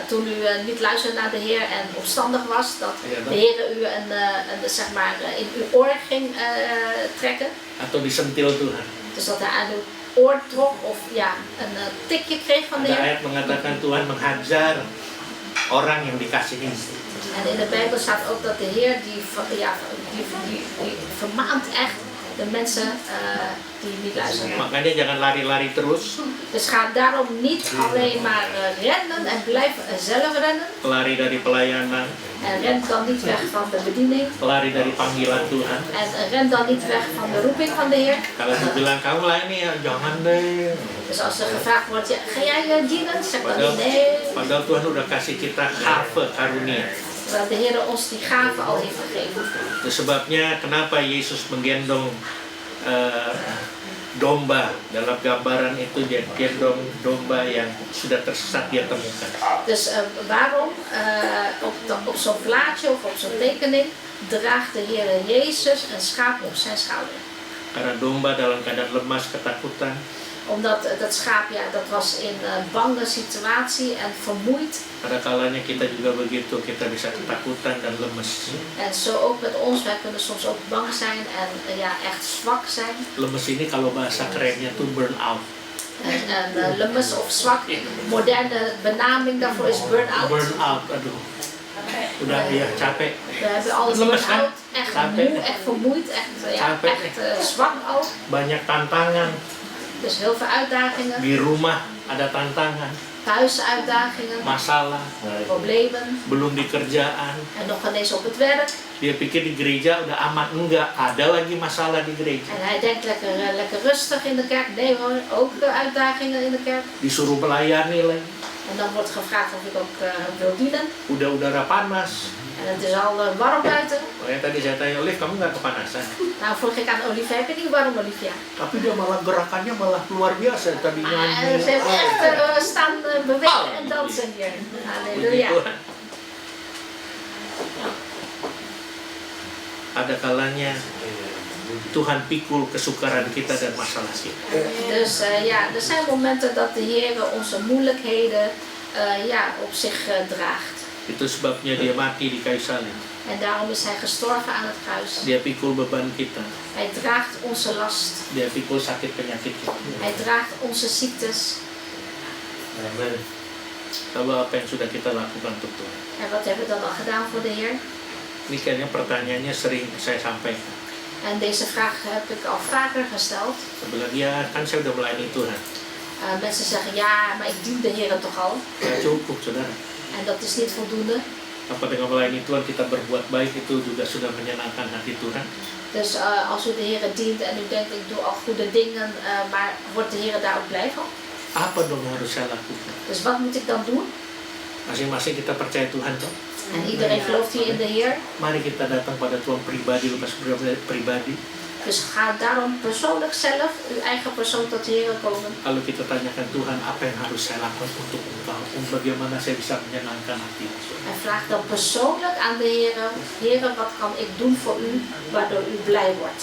A: toen u niet luisterde naar de Heer en opstandig was, dat
B: Ja, dat-
A: de Heer u zeg maar, in uw oor ging trekken?
B: Atau disentil Tuhan?
A: Dus dat hij aan uw oor trok of ja, een tikje kreeg van de
B: Ada
A: Heer.
B: ayat mengatakan Tuhan menghajar orang yang dikasihi.
A: En in de Bijbel staat ook dat de Heer die vermaant echt de mensen die niet luisteren.
B: Makanya jangan lari-lari terus,
A: Dus ga daarom niet alleen maar rennen en blijf zelf rennen.
B: lari dari pelayanan,
A: En ren dan niet weg van de bediening.
B: lari dari panggilan Tuhan.
A: En ren dan niet weg van de roeping van de Heer.
B: Kalau dia bilang kamu lah ini ya jangan deh.
A: Dus als er gevraagd wordt, ja, ga jij dienen? Zeg dan
B: Padahal,
A: niet nee.
B: padahal Tuhan udah kasih kita gave karunia.
A: Terwijl de Heer ons die gave al heeft gegeven.
B: Itu sebabnya kenapa Yesus menggendong domba. Dalam gambaran itu dia gendong domba yang sudah tersesat dia temukan.
A: Dus waarom op zo'n plaatje of op zo'n tekening draagt de Heer Jezus een schaap op zijn schouder?
B: Karena domba dalam keadaan lemas, ketakutan,
A: Omdat dat schaap, ja, dat was in bange situatie en vermoeid.
B: pada kalanya kita juga begitu, kita bisa ketakutan dan lemes.
A: En zo ook met ons, wij kunnen soms ook bang zijn en ja, echt zwak zijn.
B: Lemes ini kalau bahasa kerennya tuh burn out.
A: En lemes of zwak, moderne benaming daarvoor is burn-out.
B: Burn out, aduh. Udah ya capek.
A: We hebben alles
B: Lemes,
A: burn-out,
B: kan?
A: echt
B: Capek.
A: moe, echt vermoeid, echt, ja,
B: Capek.
A: echt zwak ook.
B: Banyak tantangan.
A: Dus heel veel uitdagingen,
B: Di rumah ada tantangan,
A: thuis uitdagingen,
B: masalah,
A: problemen
B: belum di kerjaan.
A: en nog ineens op het werk.
B: Dia pikir di gereja udah aman, enggak, ada lagi masalah di gereja.
A: En hij denkt lekker rustig in de kerk. Nee hoor, ook uitdagingen in de kerk.
B: Disuruh melayani lagi,
A: En dan wordt gevraagd of ik ook wil dienen.
B: udah udara panas.
A: En het is al warm buiten.
B: Makanya tadi saya tanya, Olive kamu nggak kepanasan?
A: Nou vroeg ik aan Olivia, heb je niet warm Olivia?
B: Tapi dia malah gerakannya malah luar biasa tadi nyanyi.
A: Ze heeft echt staan bewegen en dansen hier.
B: Puji
A: Halleluja.
B: Tuhan. Ada kalanya Tuhan pikul kesukaran kita dan masalah kita.
A: Dus ja, er zijn momenten dat de Heer onze moeilijkheden op zich draagt.
B: Itu sebabnya dia mati di kayu salib.
A: En daarom is hij gestorven aan het kruis.
B: Dia pikul beban kita.
A: Hij draagt onze last.
B: Dia pikul sakit penyakit kita.
A: Hij draagt onze ziektes.
B: Lalu apa yang sudah kita lakukan untuk Tuhan?
A: En wat hebben we dan al gedaan voor de Heer?
B: Ini kayaknya pertanyaannya sering saya sampaikan.
A: En deze vraag heb ik al vaker gesteld.
B: Saya bilang, ya kan saya udah melayani Tuhan.
A: Mensen zeggen, ja, maar ik dien de Heer toch al.
B: Ya cukup, saudara.
A: En dat is niet voldoende.
B: Apa dengan melayani Tuhan kita berbuat baik itu juga sudah menyenangkan hati Tuhan?
A: Dus als u de Heer dient en u denkt, ik doe al goede dingen, maar wordt de Heer daar ook blij van?
B: Apa dong yang harus saya lakukan?
A: Dus wat moet ik dan doen?
B: Masing-masing kita percaya Tuhan toh.
A: En iedereen gelooft hier in de Heer.
B: Mari kita datang pada Tuhan pribadi, lepas pribadi.
A: Dus ga daarom persoonlijk zelf, uw eigen persoon tot de Heer komen.
B: Kalau kita tanyakan Tuhan, apa yang harus saya lakukan untuk Engkau? Bagaimana saya bisa menyenangkan hatimu?
A: En vraag dan persoonlijk aan de Heer, Heer, wat kan ik doen voor u, waardoor u blij wordt.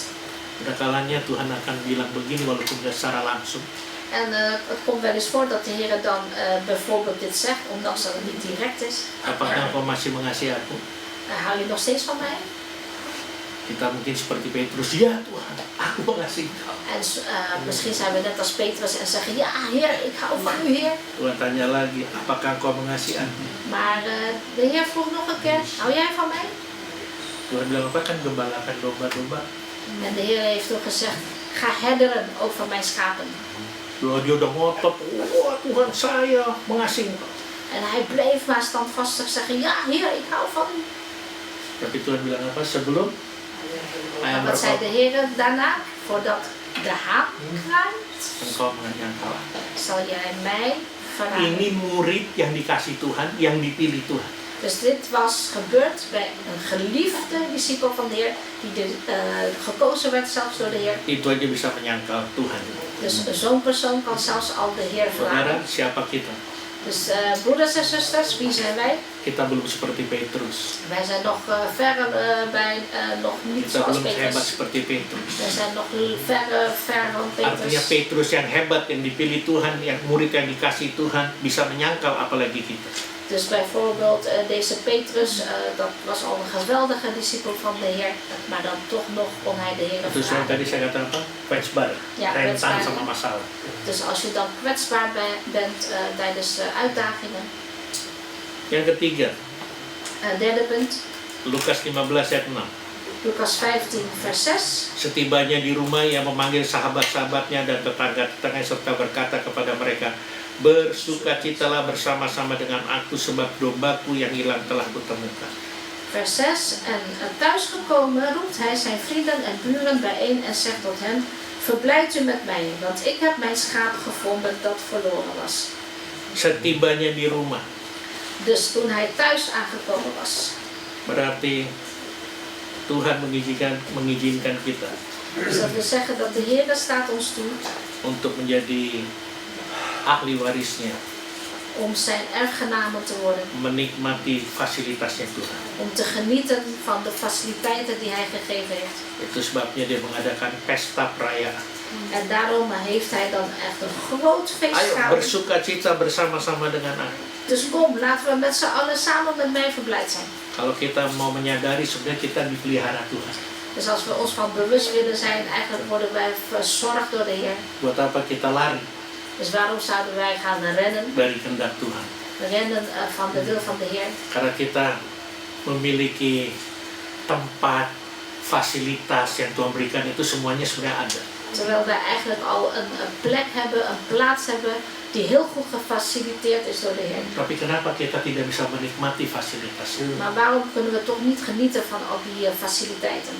B: Ada kalanya Tuhan akan bilang begini walaupun tidak secara langsung.
A: En het komt wel eens voor dat de Heer dan bijvoorbeeld dit zegt, ondanks dat het niet direct is.
B: Apakah Engkau masih mengasihi aku?
A: Hou je nog steeds van mij?
B: Kita mungkin seperti Petrus, ya Tuhan, aku mengasihi Engkau.
A: En misschien zijn we net als Petrus en zeggen, ja Heer, ik hou van u Heer.
B: Tuhan tanya lagi, apakah Engkau mengasihi aku?
A: Maar de Heer vroeg nog een keer, hou jij van mij?
B: Tuhan bilang apa kan gembalakan domba-domba.
A: En de Heer heeft toen gezegd, ga herderen over mijn schapen.
B: Dia udah ngotot, oh Tuhan saya mengasihi Engkau.
A: En hij bleef maar standvastig zeggen, ja Heer, ik hou van u.
B: Tapi Tuhan bilang apa? Sebelum ayam
A: Maar wat zei de Heer daarna? Voordat de haan kraait,
B: engkau menyangkal.
A: zal jij mij verraden.
B: Ini murid yang dikasih Tuhan, yang dipilih Tuhan.
A: Dus dit was gebeurd bij een geliefde discipel van de Heer, die gekozen werd zelfs door de Heer.
B: Itu aja bisa menyangkal Tuhan.
A: Dus zo'n persoon kan zelfs al de Heer
B: Saudara,
A: verraden.
B: siapa kita?
A: Dus broeders en zusters, wie zijn wij?
B: Kita belum seperti Petrus.
A: Wij zijn nog verre bij, nog niet
B: Kita
A: zoals
B: belum hebat
A: Petrus.
B: seperti Petrus.
A: Wij zijn nog ver van
B: Artinya
A: Petrus.
B: Petrus yang hebat, yang dipilih Tuhan, yang murid yang dikasih Tuhan, bisa menyangkal apalagi kita.
A: Dus bijvoorbeeld deze Petrus, dat was al een geweldige discipel van de Heer, maar dan toch nog kon hij de Heer
B: Itu yang
A: verraden.
B: tadi saya katakan apa? Kwetsbaar,
A: Ja,
B: rentan
A: kwetsbaar.
B: sama masalah.
A: Dus als je dan kwetsbaar bent tijdens uitdagingen.
B: Yang ketiga,
A: Derde punt,
B: Lukas 15 ayat 6.
A: Lucas 15 vers 6.
B: Setibanya di rumah, ia memanggil sahabat-sahabatnya dan tetangga-tetangga serta berkata kepada mereka, bersukacitalah bersama-sama dengan aku sebab dombaku yang hilang telah kutemukan.
A: Vers 6. En thuisgekomen roept hij zijn vrienden en buren bijeen en zegt tot hen, verblijdt u met mij, want ik heb mijn schaap gevonden dat verloren was.
B: Setibanya di rumah,
A: Dus toen hij thuis aangekomen was.
B: berarti Tuhan mengizinkan kita
A: Dus dat wil zeggen dat de Heer staat ons toe
B: untuk menjadi ahli warisnya,
A: om zijn erfgenamen te worden.
B: menikmati fasilitasnya Tuhan.
A: Om te genieten van de faciliteiten die hij gegeven heeft.
B: Itu sebabnya dia mengadakan pesta perayaan.
A: En daarom heeft hij dan echt een groot feest
B: Ayo
A: gehouden.
B: bersukacita bersama-sama dengan aku.
A: Dus kom, laten we met z'n allen samen met mij verblijd zijn.
B: Kalau kita mau menyadari sebenarnya kita dipelihara Tuhan.
A: Dus als we ons van bewust willen zijn, eigenlijk worden wij verzorgd door de Heer.
B: Buat apa kita lari
A: Dus waarom zouden wij gaan rennen?
B: dari kehendak Tuhan?
A: Rennen van de wil van de Heer.
B: Karena kita memiliki tempat, fasilitas yang Tuhan berikan itu semuanya sebenarnya ada.
A: Terwijl wij eigenlijk al een plek hebben, een plaats hebben die heel goed gefaciliteerd is door de Heer.
B: Tapi kenapa kita tidak bisa menikmati fasilitas?
A: Maar waarom kunnen we toch niet genieten van al die faciliteiten?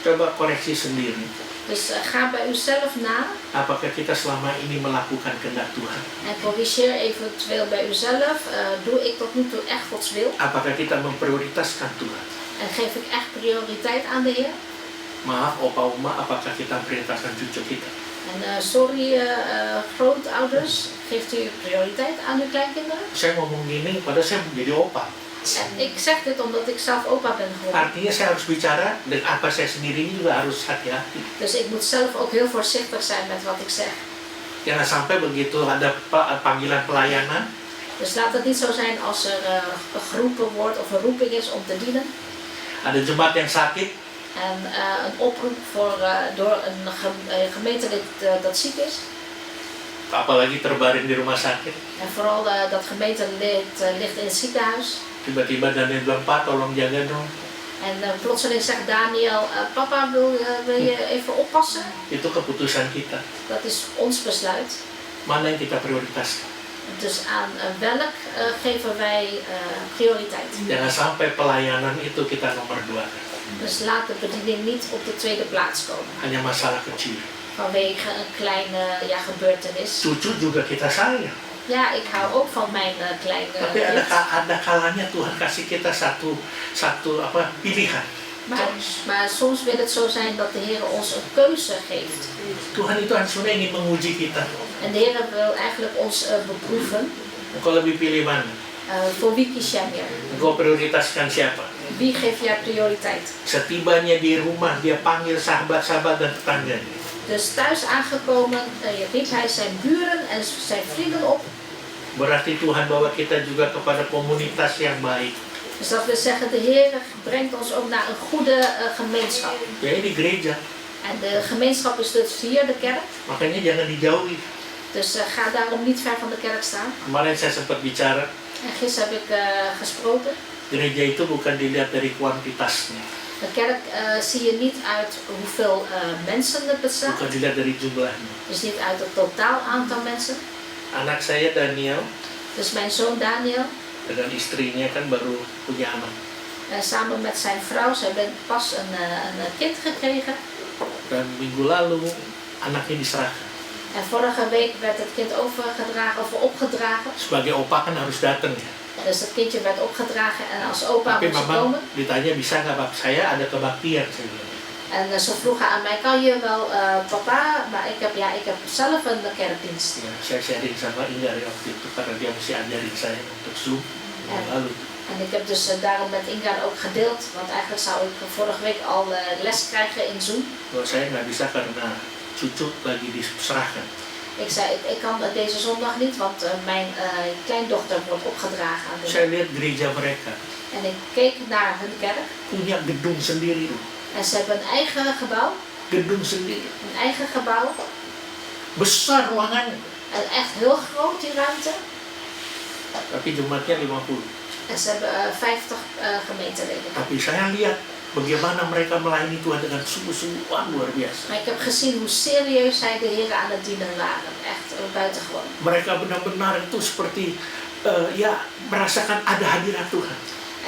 B: Coba koreksi sendiri.
A: Dus ga bij uzelf na
B: Apakah kita selama ini melakukan kehendak Tuhan?
A: en corrigeer eventueel bij uzelf. Doe ik tot nu toe echt Gods wil?
B: Apakah kita memprioritaskan Tuhan?
A: En geef ik echt prioriteit aan de Heer?
B: Maaf opa oma, apakah kita memprioritaskan cucu kita?
A: En sorry grootouders, geeft u prioriteit aan uw kleinkinderen?
B: Saya ngomong gini, padahal saya menjadi opa.
A: En ik zeg dit omdat ik zelf opa ben geworden.
B: Artinya saya harus bicara dengan apa saya sendiri juga harus hati-hati.
A: Dus ik moet zelf ook heel voorzichtig zijn met wat ik zeg.
B: Jangan sampai begitu ada panggilan pelayanan,
A: Dus laat het niet zo zijn als er geroepen wordt of een roeping is om te dienen.
B: ada jemaat yang sakit,
A: En een oproep door een gemeentelid dat ziek is.
B: apalagi terbaring di rumah sakit.
A: En vooral dat gemeentelid ligt in het ziekenhuis.
B: Tiba-tiba Daniel bilang, Pak tolong jaga dong.
A: En plotseling zegt Daniel, papa wil je even oppassen?
B: Itu keputusan kita.
A: Dat is ons besluit.
B: Mana yang kita prioritaskan?
A: Dus aan welk geven wij prioriteit?
B: Jangan sampai pelayanan itu kita nomor 2.
A: Dus laat de bediening niet op de tweede plaats komen.
B: Hanya masalah kecil.
A: Vanwege een kleine gebeurtenis.
B: Cucu juga kita sayang.
A: Ja, ik hou ook van mijn kleine
B: Tapi
A: kind.
B: ada kalanya Tuhan kasih kita satu pilihan.
A: Maar soms wil het zo zijn dat de Heer ons een keuze geeft.
B: Tuhan itu sebenarnya ingin menguji kita.
A: En de Heer wil eigenlijk ons beproeven.
B: Engkau lebih pilih mana?
A: Voor wie kies jij meer?
B: Engkau prioritaskan siapa?
A: Wie geef jij prioriteit?
B: Setibanya di rumah, dia panggil sahabat-sahabat dan tetangganya.
A: Dus thuis aangekomen riep hij zijn buren en zijn vrienden op.
B: Berarti Tuhan bawa kita juga kepada komunitas yang baik.
A: Dus dat wil zeggen, de Heer brengt ons ook naar een goede gemeenschap.
B: Ya ini gereja.
A: En de gemeenschap is dus hier de kerk.
B: Makanya jangan dijauhi.
A: Dus ga daarom niet ver van de kerk staan.
B: Kemarin saya sempat bicara,
A: En gisteren heb ik gesproken.
B: gereja itu bukan dilihat dari kuantitasnya,
A: De kerk zie je niet uit hoeveel mensen het bestaat.
B: bukan dilihat dari jumlahnya.
A: Dus niet uit het totaal aantal mensen.
B: Anak saya Daniel
A: Dus mijn zoon Daniel,
B: dengan istrinya kan baru punya anak.
A: samen met zijn vrouw, ze hebben pas een kind gekregen.
B: Dan minggu lalu anaknya diserahkan.
A: En vorige week werd het kind overgedragen of opgedragen.
B: Sebagai opa kan harus datang ya.
A: Dus het kindje werd opgedragen en als opa
B: Tapi
A: moest
B: mama
A: komen.
B: ditanya bisa nggak Pak, saya ada kebaktian saya bilang.
A: En ze vroegen aan mij, kan je wel papa, maar ik heb zelf een kerkdienst.
B: Ya, saya sharing sama Ingar ya waktu itu karena dia mesti ajarin saya untuk Zoom minggu lalu.
A: En ik heb dus daarom met Ingar ook gedeeld, want eigenlijk zou ik vorige week al les krijgen in Zoom.
B: Kalau saya nggak bisa karena cucu lagi diserahkan.
A: Ik zei, ik kan deze zondag niet, want mijn kleindochter wordt opgedragen aan de
B: Saya lihat gereja mereka
A: En ik keek naar hun kerk
B: punya gedung sendiri,
A: en ze hebben een eigen gebouw,
B: gedung sendiri,
A: een eigen gebouw.
B: besar ruangannya,
A: En echt heel groot die ruimte.
B: tapi jemaatnya 50.
A: En ze hebben 50 gemeenteleden.
B: Tapi saya lihat bagaimana mereka melayani Tuhan dengan sungguh-sungguhan luar biasa.
A: Maar ik heb gezien hoe serieus zij de Heer aan het dienen waren. Echt buitengewoon.
B: Mereka benar-benar itu seperti merasakan ada hadirat Tuhan.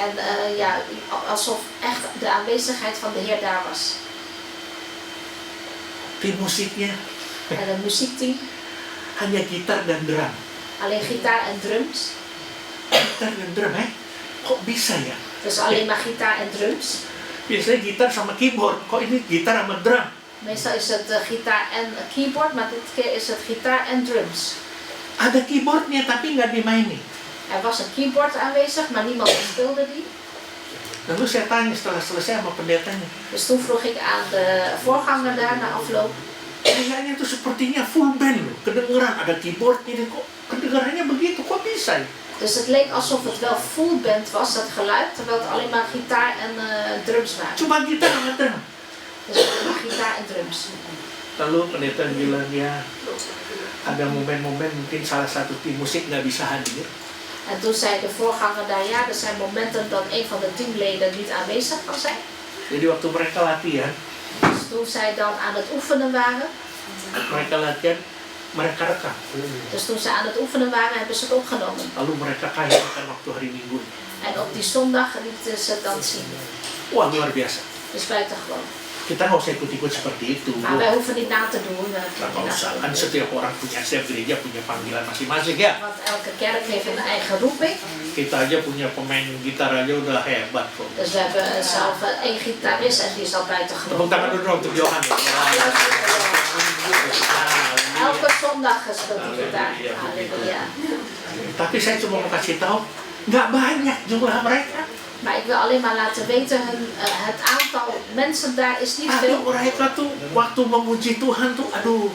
A: En alsof echt de aanwezigheid van de Heer daar was.
B: Tim musiknya
A: En een muziekteam,
B: hanya gitar dan drum.
A: alleen gitaar en drums.
B: Gitar dan drum, kok bisa ya?
A: Dus alleen maar gitaar en drums.
B: Biasanya gitar sama keyboard, kok ini gitar sama drum?
A: Meestal is het gitaar en keyboard, maar dit keer is het gitaar en drums.
B: Ada keyboardnya tapi nggak dimainin.
A: Er was een keyboard aanwezig, maar niemand speelde die.
B: Lalu saya tanya setelah selesai sama pendetanya,
A: Dus toen vroeg ik aan de voorganger daar na afloop.
B: kayaknya tuh sepertinya full band loh, kedengeran ada keyboardnya dan kok kedengarannya begitu, kok bisa ya?
A: Dus het leek alsof het wel full band was, dat geluid, terwijl het alleen maar gitaar en drums waren.
B: Cuma gitar sama drum.
A: Dus alleen maar gitaar en drums.
B: Lalu pendeta bilang ya ada momen-momen mungkin salah satu tim musik nggak bisa hadir.
A: En toen zei de voorganger daar, ja, er zijn momenten dat een van de teamleden niet aanwezig kan zijn.
B: Jadi waktu mereka latihan,
A: Dus toen zij dan aan het oefenen waren,
B: mereka rekam.
A: dus toen ze aan het oefenen waren, hebben ze het opgenomen.
B: Lalu mereka tayangkan waktu hari Minggu.
A: En op die zondag lieten ze het dan zien.
B: Wah, luar biasa.
A: Dus buitengewoon.
B: Kita nggak usah ikut-ikut seperti itu.
A: Maar wij hoeven niet na te doen.
B: Nggak usah, kan setiap orang punya, setiap gereja punya panggilan masing-masing ya.
A: Want elke kerk heeft een eigen roeping.
B: Kita aja punya pemain gitar aja udah hebat kok.
A: Dus we hebben zelf één gitarist en die is al buitengewoon.
B: Tepuk tangan dulu dong untuk Johan ya.
A: Elke zondag speelt hij gitaar. Halleluja.
B: Tapi saya cuma mau kasih tahu, nggak banyak jumlah mereka.
A: Maar ik wil alleen maar laten weten, het aantal mensen daar is niet
B: Tapi
A: veel.
B: mereka tuh waktu memuji Tuhan tuh, aduh,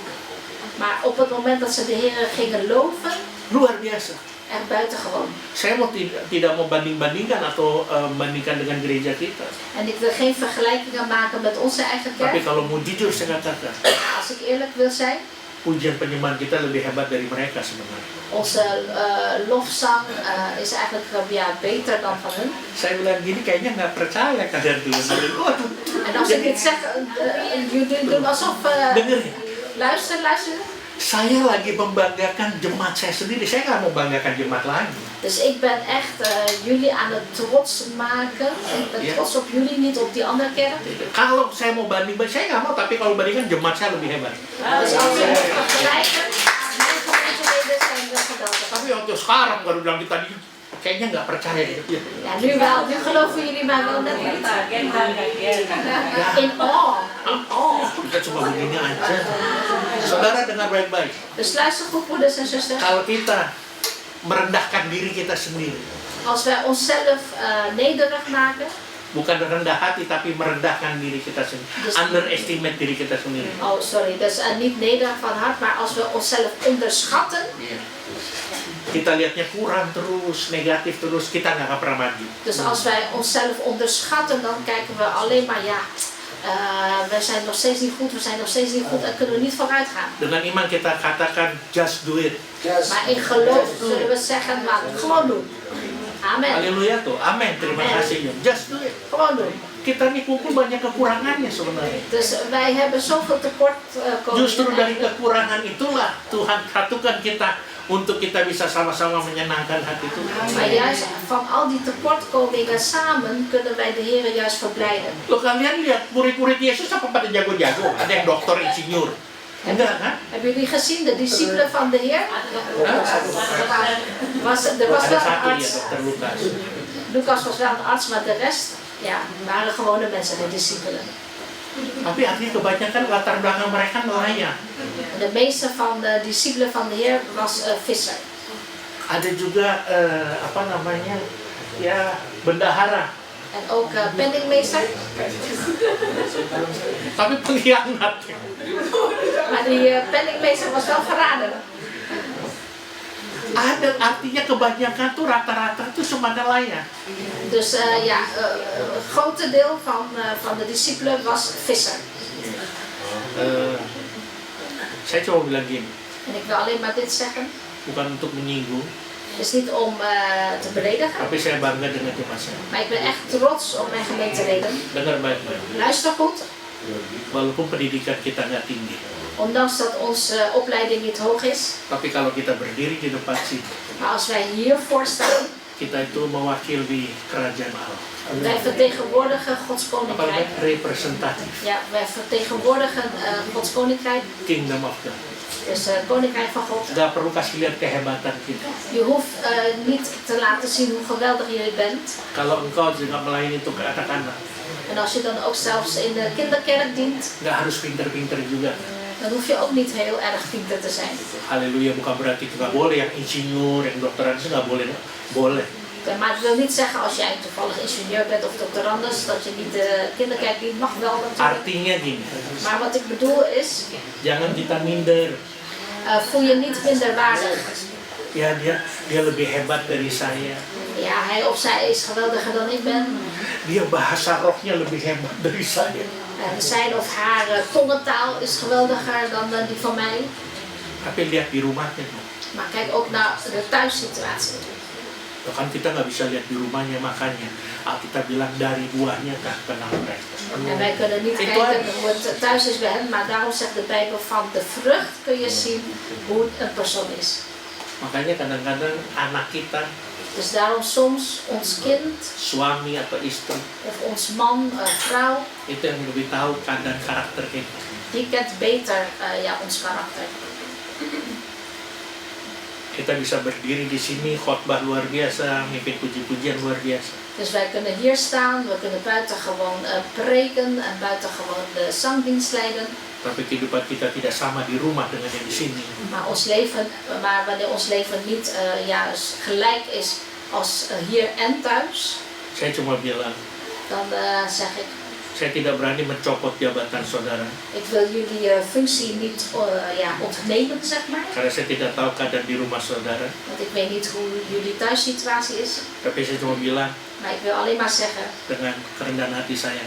A: Maar op het moment dat ze de Heer gingen loven,
B: luar biasa.
A: echt buitengewoon.
B: Saya mau tidak mau banding-bandingkan atau bandingkan dengan gereja kita.
A: En ik wil geen vergelijkingen maken met onze eigen
B: Tapi
A: kerk.
B: kalau mau jujur saya katakan,
A: Als ik eerlijk wil zijn,
B: pujian penyembahan kita lebih hebat dari mereka sebenarnya.
A: onze lofzang is eigenlijk beter dan van hun.
B: Saya bilang gini kayaknya nggak percaya kalian tuh. Waduh.
A: En als ik dit zeg, jullie doen alsof...
B: Dengar ya,
A: luister.
B: saya lagi membanggakan jemaat saya sendiri. Saya nggak mau banggakan jemaat lain.
A: Dus ik ben echt jullie aan het trots maken. Ik ben trots op jullie, niet op die andere kerk.
B: Kalau saya mau banding, saya nggak mau. Tapi kalau bandingkan jemaat saya lebih hebat.
A: Dus als we het vergelijken, mijn gemeenteleden zijn wel geweldig.
B: Tapi waktu sekarang baru bilang kita kayaknya nggak percaya ya.
A: Ja, nu wel. Nu geloven jullie mij wel net niet. In all. In all.
B: Kita cuma begini aja. Saudara dengar baik-baik.
A: Dus luister goed, broeders en zusters.
B: Kalau kita merendahkan diri kita sendiri,
A: Als wij onszelf nederig maken.
B: bukan rendah hati tapi merendahkan diri kita sendiri, underestimate diri kita sendiri.
A: Oh, sorry. Dus niet nederig van hart, maar als we onszelf onderschatten.
B: Kita lihatnya kurang terus, negatif terus, kita nggak akan pernah maju.
A: Dus als wij onszelf onderschatten, dan kijken we alleen maar ja. We zijn nog steeds niet goed, we zijn nog steeds niet goed en kunnen we niet vooruit gaan.
B: Dengan iman kita katakan just do it.
A: Maar in geloof zullen we zeggen, maar gewoon doen. Amen.
B: Haleluya tuh, amin. Terima kasih. Just do it.
A: Gewoon doen.
B: Kita nih kumpul banyak kekurangannya sebenarnya.
A: Dus wij hebben zoveel tekort.
B: Justru dari kekurangan itulah Tuhan satukan kita untuk kita bisa sama-sama menyenangkan hati Tuhan.
A: Maar juist van al die tekortkomingen samen kunnen wij de Heer juist verblijden.
B: Loh kalian lihat murid-murid Yesus apa pada jago-jago? Ada yang dokter, insinyur. Enggak kan?
A: Hebben jullie gezien de discipelen van de Heer? Er was
B: Ada
A: wel een
B: satu ya,
A: arts.
B: dokter Lukas.
A: Lucas was wel een arts, maar de rest ja, waren gewone mensen, de discipelen.
B: Tapi artinya kebanyakan latar belakang mereka nelayan.
A: De meeste van de discipelen van de Heer was visser.
B: Ada juga apa namanya? Ya, bendahara.
A: En ook penningmeester.
B: Tapi pengkhianat.
A: Maar die penningmeester was wel verrader.
B: Ada, artinya kebanyakan tuh rata-rata tuh cuma nelayan.
A: Dus ja, een grote deel van de discipelen was visser.
B: Saya coba bilang gini,
A: En ik wil alleen maar dit zeggen.
B: bukan untuk menyinggung,
A: Het is niet om te beledigen.
B: tapi saya bangga dengan jemaat saya.
A: Maar ik ben echt trots op mijn gemeenteleden.
B: Dengar baik-baik.
A: Luister goed.
B: Walaupun pendidikan kita nggak tinggi,
A: Ondanks dat onze opleiding niet hoog is.
B: tapi kalau kita berdiri di depan sini,
A: Maar als wij hiervoor staan.
B: kita itu mewakili kerajaan Allah.
A: Wij vertegenwoordigen Gods
B: Apa namanya?
A: koninkrijk.
B: Representatif.
A: Ja, wij vertegenwoordigen Gods koninkrijk.
B: Kingdom of God.
A: Dus het koninkrijk van God.
B: Gak perlu kasih lihat kehebatan kita.
A: Je hoeft niet te laten zien hoe geweldig je bent.
B: Kalau engkau juga melayani untuk anak-anak,
A: En als je dan ook zelfs in de kinderkerk dient,
B: nggak harus pinter-pinter juga.
A: dan hoef je ook niet heel erg pinter te zijn.
B: Haleluya, bukan berarti nggak boleh yang insinyur, yang dokteran itu nggak boleh. Boleh.
A: Maar het wil niet zeggen als jij toevallig ingenieur bent of doctorandus, dat je niet de kinderkerk dient. Mag wel natuurlijk.
B: Artinya gini,
A: Maar wat ik bedoel is,
B: jangan kita minder.
A: voel je niet minderwaardig.
B: Ya dia lebih hebat dari saya.
A: Ja, hij of zij is geweldiger dan ik ben.
B: Dia bahasa rohnya lebih hebat dari saya.
A: En zijn of haar tongentaal is geweldiger dan die van mij.
B: Tapi lihat di rumahnya tuh.
A: Maar kijk ook naar de thuissituatie.
B: Kan kita nggak bisa lihat di rumahnya, makanya Alkitab bilang dari buahnya kan kenal mereka.
A: En wij kunnen niet kijken hoe het thuis is bij hen, maar daarom zegt de Bijbel van de vrucht kun je zien hoe een persoon is.
B: Makanya kadang-kadang anak kita,
A: Dus daarom soms ons kind
B: suami atau istri,
A: of ons man, vrouw,
B: itu yang lebih tahu keadaan karakter kita.
A: die kent beter ja, ons karakter.
B: Kita bisa berdiri di sini, khotbah luar biasa, mimpin puji-pujian luar biasa.
A: Dus wij kunnen hier staan, we kunnen buiten gewoon preken en buiten gewoon de zangdienst leiden.
B: Tapi kehidupan kita tidak sama di rumah dengan yang di sini.
A: Maar wanneer ons leven niet juist gelijk is als hier en thuis,
B: Saya cuma bilang,
A: dan zeg ik,
B: saya tidak berani mencopot jabatan saudara.
A: ik wil jullie functie niet ontnemen, zeg maar.
B: Karena saya tidak tahu keadaan di rumah saudara.
A: Want ik weet niet hoe jullie thuissituatie is.
B: Tapi saya cuma bilang,
A: Maar ik wil alleen maar zeggen,
B: dengan kerendahan hati saya,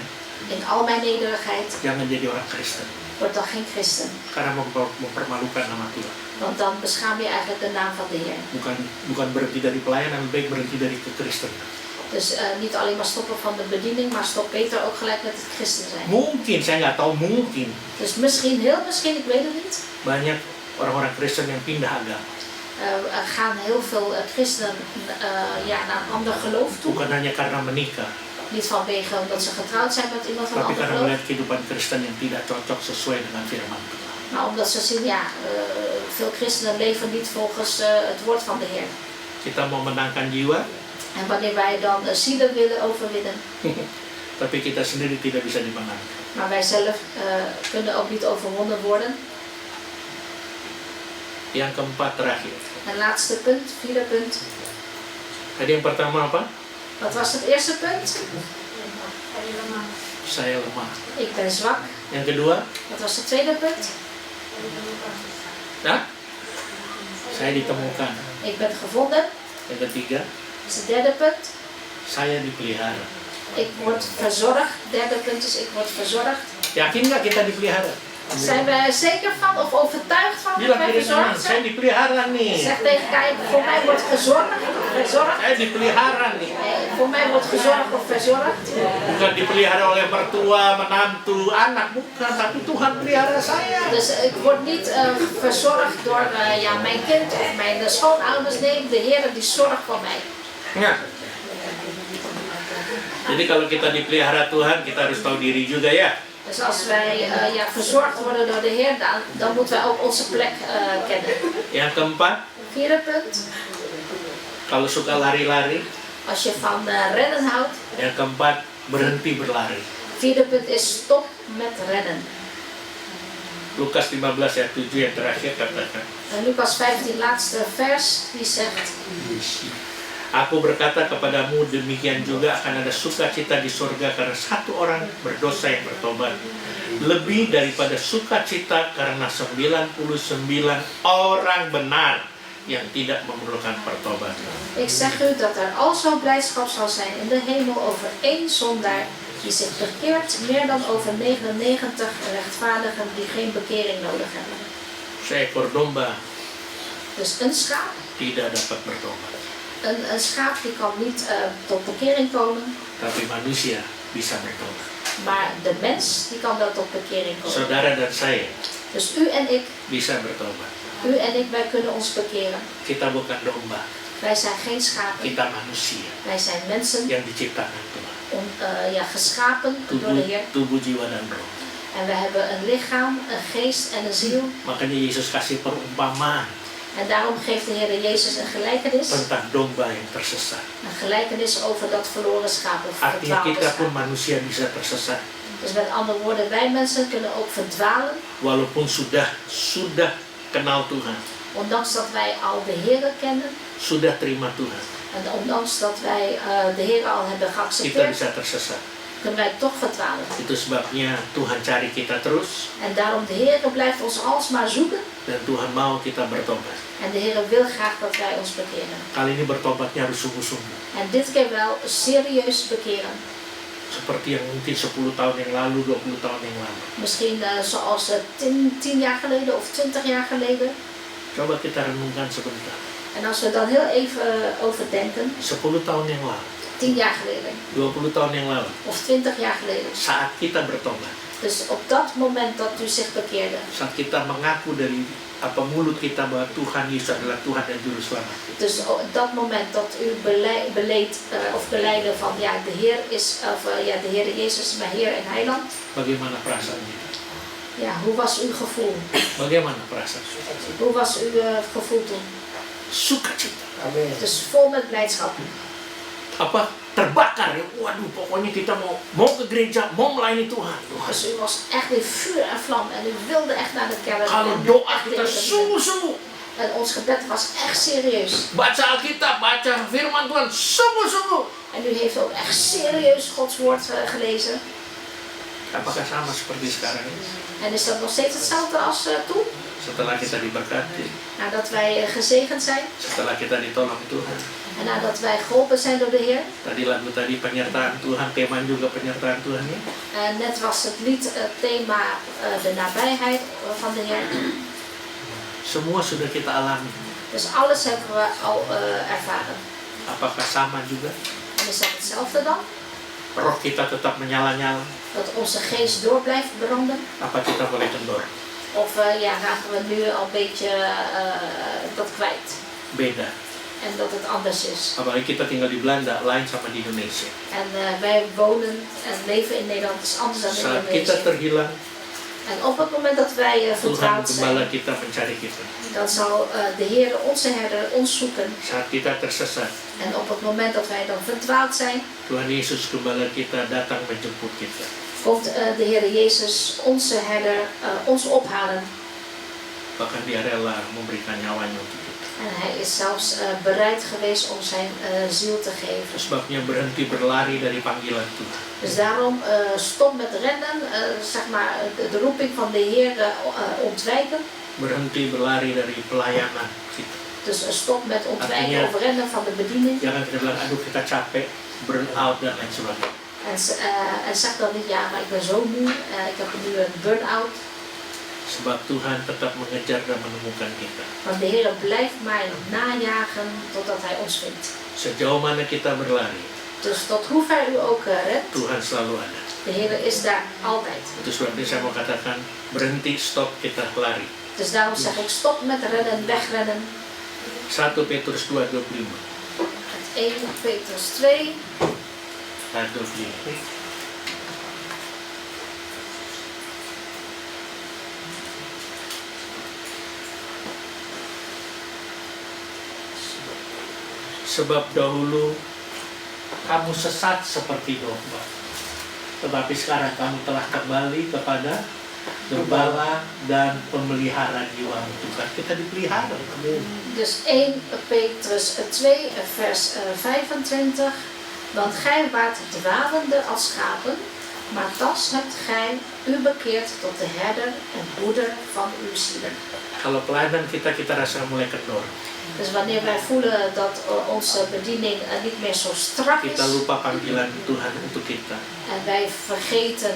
A: in al mijn nederigheid,
B: jangan jadi orang Kristen.
A: word dan geen christen.
B: Karena mempermalukan nama Tuhan.
A: Want dan beschaam je eigenlijk de naam van de Heer.
B: Bukan berhenti dari pelayanan, lebih baik berhenti dari kekristenan.
A: Dus niet alleen maar stoppen van de bediening, maar stop beter ook gelijk met het christen zijn.
B: Mungkin, saya nggak tahu, mungkin
A: Dus misschien, heel misschien, ik weet het niet.
B: banyak orang-orang Kristen yang pindah agama.
A: Er gaan heel veel christenen naar een ander geloof toe.
B: Bukan hanya karena menikah,
A: Niet vanwege omdat ze getrouwd zijn met iemand van een
B: tapi
A: ander
B: karena
A: geloof.
B: melihat kehidupan Kristen yang tidak cocok sesuai dengan firman Tuhan.
A: Maar omdat ze zien, veel christenen leven niet volgens het woord van de Heer.
B: Kita mau menangkan jiwa,
A: En wanneer wij dan zielen willen overwinnen,
B: Tapi kita sendiri tidak bisa dimenangkan.
A: maar wij zelf kunnen ook niet overwonnen worden.
B: Yang keempat terakhir.
A: En laatste punt, vierde punt.
B: Tadi yang pertama apa?
A: Wat was het eerste punt?
B: Saya lemah.
A: Ik ben zwak.
B: Yang kedua?
A: Wat was het tweede punt?
B: Hah? Saya ditemukan.
A: Ik ben gevonden.
B: Yang ketiga?
A: Dat is het derde punt.
B: Saya dipelihara.
A: Ik word verzorgd. Derde punt is ik word verzorgd.
B: Yakin nggak kita dipelihara?
A: Zijn we er zeker van of overtuigd van dat
B: Bilang
A: wij
B: kiri kanan,
A: verzorgd
B: saya
A: zijn?
B: dipelihara nih.
A: Zeg tegen Kai, voor mij wordt gezorgd. Verzorgd.
B: Saya dipelihara nih.
A: Voor mij wordt gezorgd of verzorgd.
B: Bukan dipelihara oleh mertua, menantu, anak, bukan. Tapi Tuhan pelihara saya.
A: Dus ik word niet verzorgd door mijn kind of mijn schoonouders. Nee, de Heer die zorgt voor mij.
B: Ya. Jadi kalau kita dipelihara Tuhan, kita harus tahu diri juga ya.
A: Dus als wij verzorgd worden door de Heer, dan moeten wij ook onze plek kennen.
B: Yang keempat,
A: Vierde punt,
B: kalau suka lari-lari.
A: als je van rennen houdt.
B: Yang keempat, berhenti berlari.
A: Vierde punt is stop met rennen.
B: Lukas 15 ayat 7 yang terakhir katakan,
A: En Lucas 15, laatste vers, die zegt:
B: Aku berkata kepadamu, demikian juga akan ada sukacita di surga karena satu orang berdosa yang bertobat, lebih daripada sukacita karena 99 orang benar yang tidak memerlukan pertobatan.
A: Ik zeg u dat er al zo'n blijdschap zal zijn in de hemel over één zondaar die zich bekeert, meer dan over 99 rechtvaardigen die geen bekering nodig hebben.
B: Seekor domba
A: Dus een schaap,
B: tidak dapat bertobat,
A: een schaap die kan niet tot bekering komen,
B: tapi manusia bisa bertobat.
A: maar de mens die kan wel tot bekering komen.
B: Saudara dan saya
A: Dus u en ik,
B: bisa bertobat.
A: u en ik, wij kunnen ons bekeren.
B: Kita bukan domba,
A: Wij zijn geen schapen,
B: kita manusia
A: wij zijn mensen
B: yang diciptakan Tuhan.
A: geschapen door de Heer.
B: Tubuh, jiwa dan roh.
A: En we hebben een lichaam, een geest en een ziel.
B: Makanya Yesus kasih perumpamaan
A: En daarom geeft de Heer Jezus een gelijkenis.
B: tentang domba yang tersesat.
A: Een gelijkenis over dat verloren schaap of
B: Artinya
A: verdwaalde
B: kita pun
A: schaap.
B: manusia bisa tersesat.
A: Dus met andere woorden, wij mensen kunnen ook verdwalen.
B: Walaupun sudah kenal Tuhan,
A: Ondanks dat wij al de Heer kennen.
B: sudah terima Tuhan,
A: En ondanks dat wij de Heer al hebben
B: kita
A: geaccepteerd,
B: bisa tersesat.
A: kunnen wij toch verdwalen.
B: Itu sebabnya Tuhan cari kita terus
A: En daarom de Heer blijft ons alsmaar zoeken.
B: dan Tuhan mau kita bertobat.
A: En de Heer wil graag dat wij ons bekeren.
B: Kali ini bertobatnya harus sungguh-sungguh.
A: En dit keer wel serieus bekeren.
B: Seperti yang mungkin 10 tahun yang lalu, 20 tahun yang lalu.
A: Misschien zoals 10 jaar geleden of 20 jaar geleden.
B: Coba kita renungkan sebentar.
A: En als we dan heel even overdenken,
B: 10 tahun yang lalu,
A: 10 jaar geleden
B: 20 tahun yang lalu,
A: of 20 jaar geleden.
B: saat kita bertobat,
A: Dus op dat moment dat u zich bekeerde,
B: saat kita mengaku dari mulut kita bahwa Tuhan Yesus adalah Tuhan dan Juru Selamat.
A: dus op dat moment dat u beleidde van de Heer is, de Heer Jezus is mijn Heer en Heiland.
B: Bagaimana perasaannya?
A: Ja, hoe was uw gevoel?
B: Bagaimana perasaan?
A: Hoe was uw gevoel toen?
B: Sukacita.
A: Dus vol met blijdschap.
B: Apa? Terbakar ya. Waduh, pokoknya kita mau ke gereja, mau melayani Tuhan.
A: Dus u was echt in vuur en vlam en u wilde echt naar de kerk.
B: Kalau
A: En
B: doa
A: echt
B: kita
A: in de-
B: sungguh-sungguh.
A: En ons gebed was echt serieus.
B: Baca Alkitab, baca firman Tuhan sungguh-sungguh.
A: En u heeft ook echt serieus Gods woord gelezen.
B: Apakah sama seperti sekarang ini?
A: En is dat nog steeds hetzelfde als toen?
B: Setelah kita diberkati,
A: Nadat wij gezegend zijn
B: setelah kita ditolong Tuhan.
A: en nadat wij geholpen zijn door de Heer.
B: Tadi lagu tadi penyertaan Tuhan, tema juga penyertaan Tuhan ya.
A: Net was het lied thema de nabijheid van de Heer.
B: Semua sudah kita alami.
A: Dus alles hebben we al ervaren.
B: Apakah sama juga?
A: En is dat hetzelfde dan?
B: Roh kita tetap menyala-nyala.
A: Dat onze geest door blijft branden?
B: Apa kita boleh kendor?
A: Of raken we nu al een beetje dat kwijt?
B: Beda.
A: En dat het anders is.
B: Apalagi kita tinggal di Belanda, lain sama di Indonesia.
A: En wij wonen en leven in Nederland, is anders dan in
B: Saat kita
A: Indonesië.
B: terhilang,
A: En op het moment dat wij
B: Tuhan
A: vertrouwd
B: Gembala
A: zijn,
B: kita mencari kita.
A: dan zal de Heer, onze herder, ons zoeken.
B: Saat kita tersesat,
A: En op het moment dat wij dan verdwaald zijn,
B: Tuhan Yesus Gembala kita datang menjemput kita.
A: komt de Heer Jezus, onze herder, ons ophalen.
B: Bahkan dia rela memberikan nyawanya untuk kita.
A: En hij is zelfs bereid geweest om zijn ziel te geven.
B: Sebabnya berhenti berlari dari panggilan Tuhan.
A: Dus daarom stop met rennen, zeg maar de roeping van de Heer ontwijken.
B: Berhenti berlari dari pelayanan kita.
A: Dus stop met ontwijken
B: Artinya,
A: of rennen van de bediening.
B: Jangan kita bilang, aduh kita capek, burn out dan lain sebagainya.
A: En zeg dan niet, ja, maar ik ben zo moe, ik heb nu een burn-out.
B: Sebab Tuhan tetap mengejar dan menemukan kita.
A: Want de Heer blijft maar najagen totdat Hij ons vindt.
B: Sejauh mana kita berlari,
A: Dus tot hoe ver u ook redt,
B: Tuhan selalu ada.
A: de Heer is daar altijd.
B: Itu sebabnya saya mau katakan, berhenti, stop, kita lari.
A: Dus daarom zeg ik stop met rennen, wegrennen.
B: 1 Petrus 2:25.
A: Het 1 Petrus 2.
B: 2:25. Sebab dahulu kamu sesat seperti domba, tetapi sekarang kamu telah kembali kepada gembala dan pemelihara jiwa Tuhan. Kita dipelihara.
A: Dus 1 Petrus 2 vers 25. Want gij waart dwalende als schapen, maar thans hebt gij u bekeerd tot de herder en hoeder van uw zielen.
B: Kalau pelayanan kita rasa mulai kendor.
A: Dus wanneer wij voelen dat onze bediening niet meer zo strak is,
B: Kita lupa panggilan Tuhan untuk kita.
A: en wij vergeten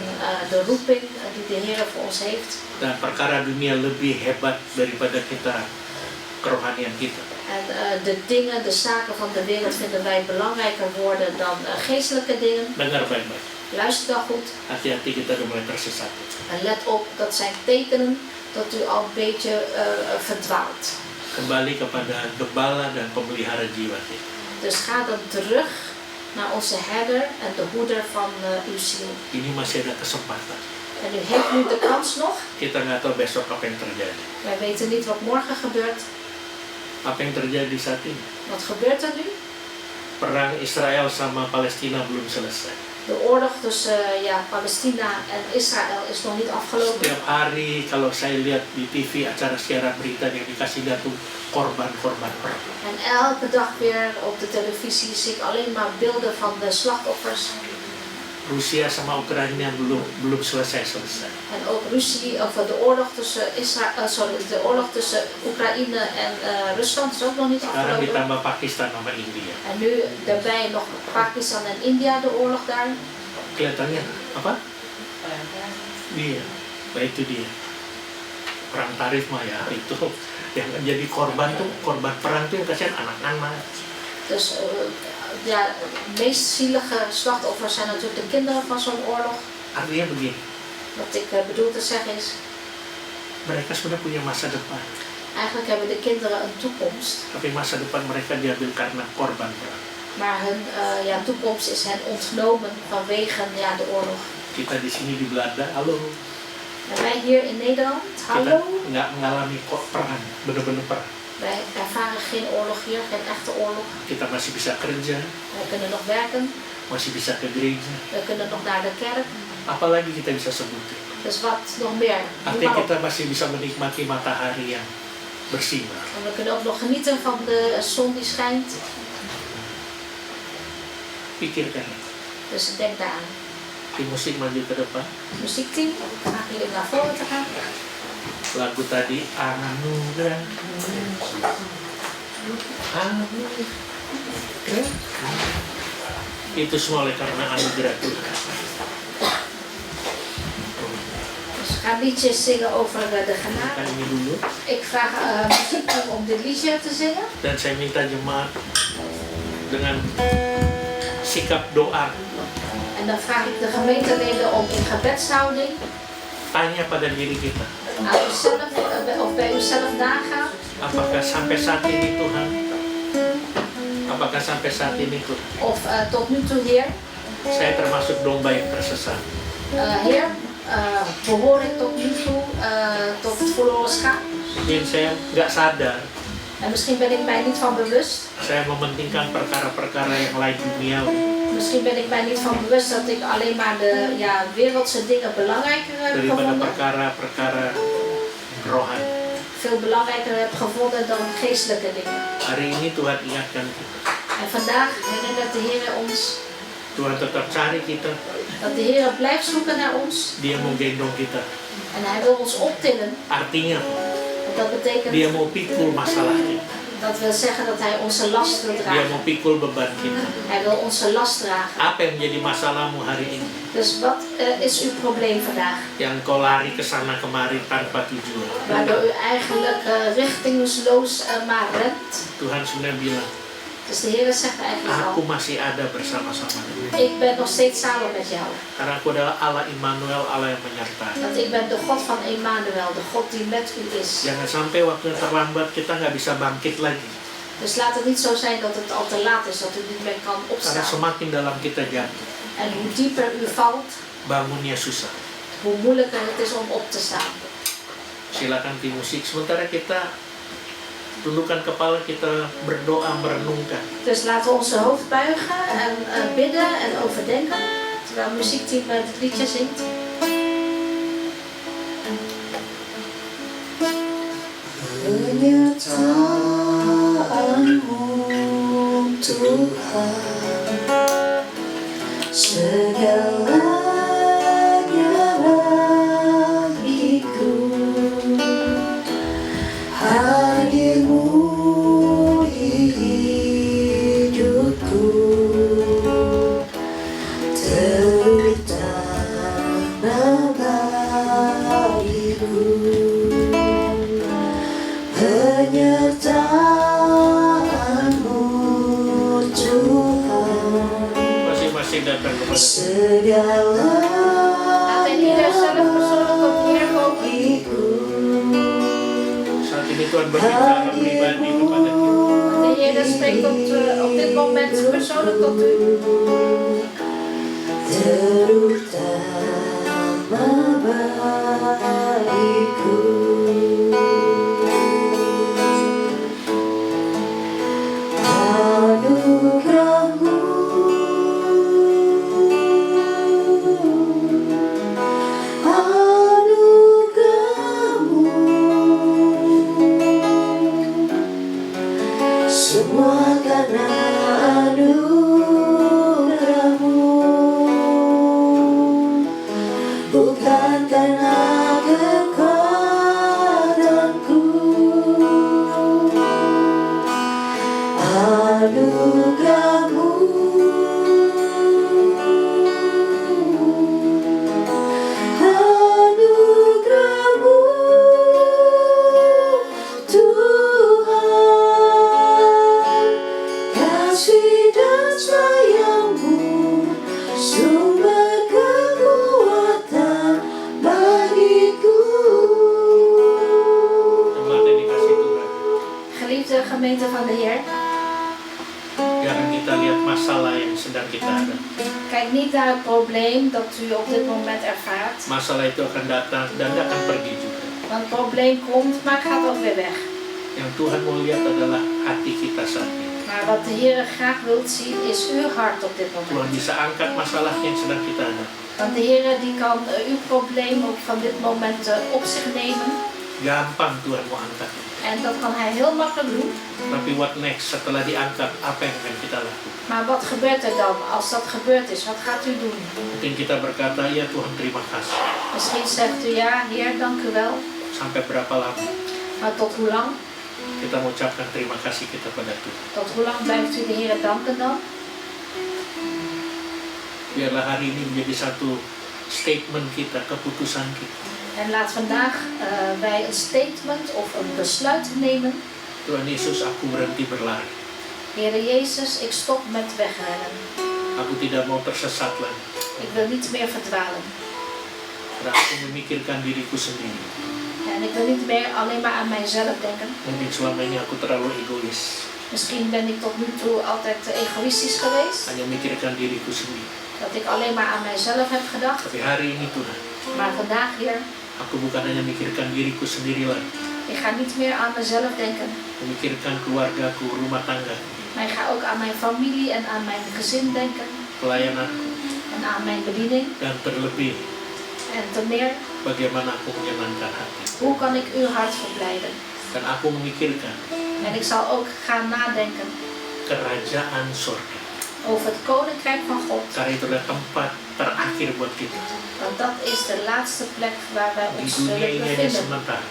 A: de roeping die de Heer voor ons heeft,
B: Dan perkara dunia lebih hebat daripada kita kerohanian kita.
A: en de dingen, de zaken van de wereld vinden wij belangrijker worden dan geestelijke dingen.
B: Dengar baik-baik.
A: Luister dan goed
B: Hati-hati kita udah mulai tersesat.
A: en let op, dat zijn tekenen dat u al een beetje verdwaalt.
B: Kembali kepada gembala dan pemelihara jiwa kita.
A: Dus ga dan terug naar onze herder en de hoeder van uw ziel.
B: Ini masih ada kesempatan.
A: En u heeft nu de kans nog.
B: Kita nggak tahu besok apa yang terjadi.
A: Wij weten niet wat morgen gebeurt.
B: Apa yang terjadi saat ini?
A: Wat gebeurt er nu?
B: Perang Israel sama Palestina belum selesai.
A: De oorlog tussen Palestina en Israël is nog niet afgelopen.
B: Setiap hari kalau saya lihat di TV acara siaran berita yang dikasih lihat tuh korban-korban perang.
A: En elke dag weer op de televisie zie ik alleen maar beelden van de slachtoffers.
B: Rusia sama Ukraina belum selesai.
A: En ook ruzie, of de oorlog tussen de oorlog tussen Oekraïne en Rusland is ook nog niet
B: Sekarang
A: afgelopen.
B: ditambah Pakistan sama India.
A: En nu daarbij nog Pakistan en India, de oorlog daar.
B: Kelihatannya apa? Dia, itu dia. Perang tarif mah ya itu yang jadi korban perang tuh yang kasihan anak-anak.
A: Dus de meest zielige slachtoffers zijn natuurlijk de kinderen van zo'n oorlog.
B: Artinya begini,
A: Wat ik bedoel te zeggen is,
B: mereka sudah punya masa depan,
A: eigenlijk hebben de kinderen een toekomst.
B: tapi masa depan mereka diambil karena korban perang.
A: Maar hun toekomst is hen ontnomen vanwege de oorlog.
B: Kita di sini di Belanda, halo,
A: En wij hier in Nederland,
B: kita
A: hallo,
B: nggak mengalami perang, bener-bener perang.
A: wij ervaren geen oorlog hier, geen echte oorlog.
B: Kita masih bisa kerja,
A: Wij kunnen nog werken,
B: masih bisa ke gereja,
A: we kunnen nog naar de kerk.
B: apalagi kita bisa sebutin.
A: Dus wat nog meer? Noem
B: Artinya
A: maar op.
B: kita masih bisa menikmati matahari yang bersinar.
A: En we kunnen ook nog genieten van de zon die schijnt.
B: Pikirkan itu.
A: Dus denk daaraan.
B: Di musik maju ke depan.
A: Muziekteam, graag jullie naar voren te gaan.
B: Lagu tadi anugerah. Anugerah. Itu semua oleh karena anugerah Tuhan.
A: Dus we gaan liedjes zingen over de genade.
B: Kan ini dulu.
A: Ik vraag muziekteam om dit liedje te zingen.
B: Dan saya minta jemaat dengan sikap doa.
A: En dan vraag ik de gemeenteleden om in gebedshouding
B: Tanya pada diri kita.
A: aan uzelf, of bij uzelf nagaan.
B: Apakah sampai saat ini Tuhan? Apakah sampai saat ini Tuhan?
A: Of tot nu toe, Heer.
B: Saya termasuk domba yang tersesat.
A: Heer, behoor ik tot nu toe
B: mungkin saya nggak sadar,
A: En misschien ben ik mij niet van bewust.
B: saya mementingkan perkara-perkara yang lain duniawi
A: Misschien ben ik mij niet van bewust dat ik alleen maar de wereldse dingen belangrijker heb
B: daripada
A: gevonden.
B: perkara-perkara rohani.
A: Veel belangrijker heb gevonden dan geestelijke dingen.
B: Hari ini Tuhan ingatkan kita,
A: En vandaag herinnert de Heer ons
B: Tuhan tetap cari kita,
A: dat de Heer blijft zoeken naar ons.
B: Dia mau gendong kita.
A: En Hij wil ons optillen.
B: Artinya
A: En dat betekent,
B: Dia mau pikul masalah kita,
A: dat wil zeggen dat Hij onze last wil
B: Dia
A: dragen.
B: mau pikul beban kita.
A: Hij wil onze last dragen.
B: Apa yang menjadi masalahmu hari ini?
A: Dus wat is uw probleem vandaag?
B: Yang kau lari ke sana kemari tanpa tujuan.
A: Waardoor u eigenlijk richtingloos maar rent.
B: Tuhan sebenarnya bilang,
A: Dus de Heer zegt eigenlijk
B: aku
A: al,
B: masih ada bersama-sama dengan.
A: ik ben nog steeds samen met jou.
B: Karena aku adalah Allah Immanuel, Allah yang menyertai.
A: Want ik ben de God van Emmanuel, de God die met u is.
B: Jangan sampai waktunya terlambat kita nggak bisa bangkit lagi.
A: Dus laat het niet zo zijn dat het al te laat is, dat u niet meer kan
B: Karena
A: opstaan.
B: semakin dalam kita jatuh,
A: En hoe dieper u valt,
B: bangunnya susah.
A: hoe moeilijker het is om op te staan.
B: Silakan tim musik. Sementara kita tundukkan kepala, kita berdoa, merenungkan.
A: Dus laten we onze hoofd buigen en bidden en overdenken. Terwijl het muziekteam het liedje zingt.
C: Penyertaanmu Tuhan, segalanya bagiku. Hadirmu di hidupku, terutama bagiku. Penyertaanmu Tuhan,
B: Masing-masing datang kepada
C: segala
A: Laat ieder zelf persoonlijk tot de Heer komen.
B: saat ini Tuhan berbicara pribadi kepada kita.
A: De Heer spreekt op dit moment persoonlijk tot u.
C: terutama bagiku. Anugerahmu, anugerahmu, semua karena anugerahmu, bukan karena kekuatanku. Anugerahmu, anugerahmu Tuhan, kasih dan sayangmu, sumber kekuatan bagiku.
B: Jemaat yang dikasih Tuhan,
A: Geliefde gemeente van de Heer,
B: jangan kita lihat masalah yang sedang kita ada.
A: kijk niet naar het probleem dat u op dit moment ervaart.
B: Masalah itu akan datang dan akan pergi juga.
A: Want het probleem komt, maar het gaat ook weer weg.
B: Yang Tuhan mau lihat adalah hati kita saat ini.
A: Maar wat de Heer graag wilt zien, is uw hart op dit
B: Tuhan
A: moment.
B: bisa angkat masalah yang sedang kita ada.
A: Want de Heer die kan uw probleem ook van dit moment op zich nemen.
B: Gampang Tuhan mau angkat.
A: En dat kan Hij heel makkelijk doen.
B: Tapi what next? Setelah diangkat, apa yang akan kita lakukan?
A: Maar wat gebeurt er dan als dat gebeurd is? Wat gaat u doen?
B: Mungkin kita berkata, ya Tuhan terima kasih.
A: Misschien zegt u ja, Heer, dank u wel.
B: Sampai berapa lama
A: Maar tot hoe lang?
B: kita mengucapkan terima kasih kita pada Tuhan?
A: Tot hoe lang blijft u de Heer danken dan?
B: Biarlah hari ini menjadi satu statement kita, keputusan kita.
A: En laat vandaag wij een statement of een besluit nemen.
B: Tuhan Yesus, aku berhenti berlari.
A: Heer Jezus, ik stop met wegrennen.
B: Aku tidak mau tersesat lagi.
A: Ik wil niet meer verdwalen.
B: Karena aku memikirkan diriku sendiri.
A: En ik wil niet meer alleen maar aan mijzelf denken.
B: Mungkin selama ini aku terlalu egois.
A: Misschien ben ik tot nu toe altijd te egoïstisch geweest.
B: Hanya memikirkan diriku sendiri.
A: Dat ik alleen maar aan mijzelf heb gedacht.
B: Tapi hari ini Tuhan,
A: Maar vandaag, Heer,
B: aku bukan hanya memikirkan diriku sendiri lagi.
A: ik ga niet meer aan mezelf denken.
B: Memikirkan keluargaku, rumah tanggaku,
A: Maar ik ga ook aan mijn familie en aan mijn gezin denken.
B: pelayananku,
A: En aan mijn bediening.
B: dan terlebih
A: En ten meer,
B: bagaimana aku menyenangkan hati.
A: hoe kan ik uw hart verblijden?
B: Dan aku memikirkan
A: En ik zal ook gaan nadenken
B: kerajaan surga.
A: over het koninkrijk van God.
B: Karena itu adalah tempat terakhir buat kita.
A: Want dat is de laatste plek waar wij
B: Di
A: ons
B: dunia
A: zullen
B: ini hanya
A: bevinden.
B: sementara.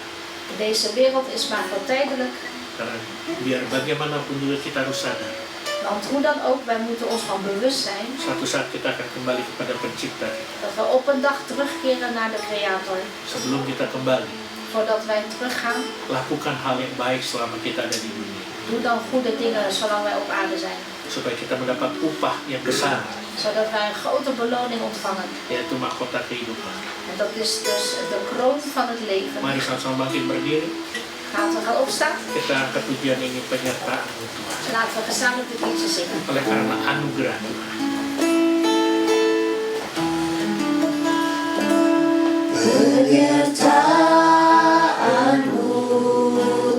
A: Deze wereld is maar voor tijdelijk.
B: Karena biar bagaimanapun juga kita harus sadar,
A: Want hoe dan ook, wij moeten ons van bewust zijn
B: suatu saat kita akan kembali kepada pencipta kita.
A: dat we op een dag terugkeren naar de Creator.
B: Sebelum kita kembali,
A: Voordat wij teruggaan,
B: lakukan hal yang baik selama kita ada di dunia.
A: doe dan goede dingen zolang wij op aarde zijn.
B: Supaya kita mendapat upah yang besar,
A: Zodat wij een grote beloning ontvangen.
B: yaitu mahkota kehidupan.
A: En dat is dus de kroon van het leven.
B: Mari sama-sama bangkit berdiri.
A: Laten we gaan opstaan.
B: Kita angkat pujian ini penyertaan Tuhan.
A: Laten we gezamenlijk dit liedje zingen.
B: Oleh karena anugerah Tuhan.
C: Penyertaan-Mu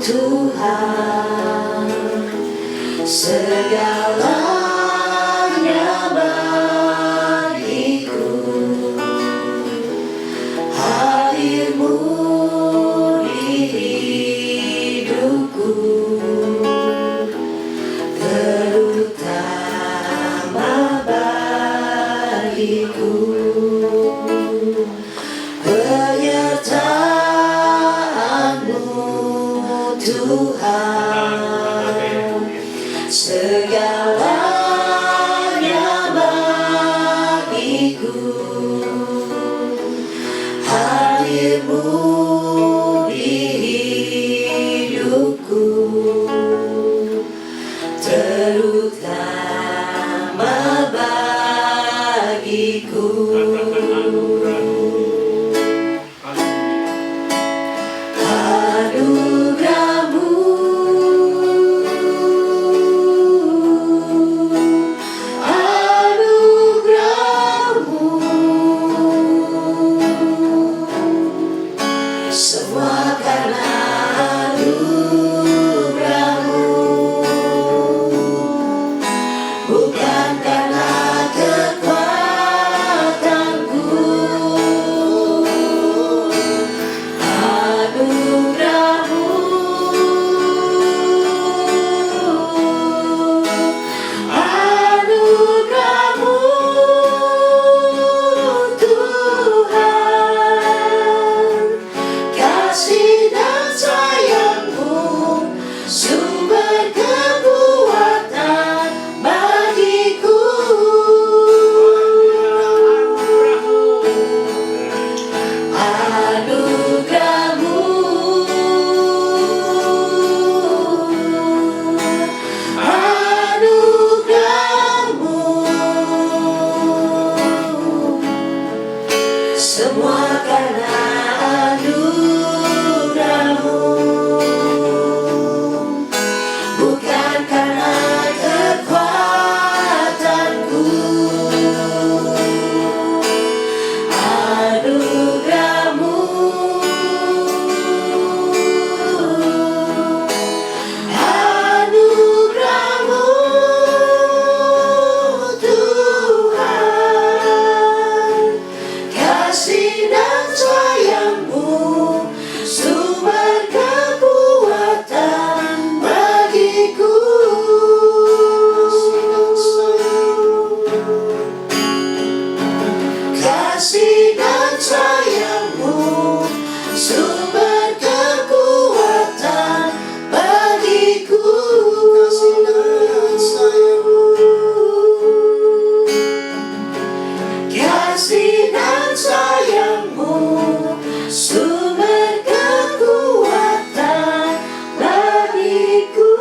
C: Tuhan, segalanya bagiku. Hadir-Mu di hidupku, terutama bagiku. Penyertaan-Mu Tuhan, segalanya bagiku. Hadir-Mu di hidupku, terutama bagiku. Anugerah-Mu, anugerah-Mu, semua karena anugerah-Mu, bukan karena kekuatanku. Anugerah-Mu, anugerah-Mu Tuhan, kasih dan sayang-Mu, sumber kekuatan bagiku. Anugerah-Mu, anugerah-Mu, semua karena anugerah-Mu, bukan karena kekuatanku. Anugerah-Mu, anugerah-Mu Tuhan, kasih dan sayang-Mu, sumber kekuatan bagiku. Kasih dan sayang-Mu, sumber kekuatan bagiku. Kasih dan sayang-Mu, kasih dan sayang-Mu, sumber kekuatan bagiku.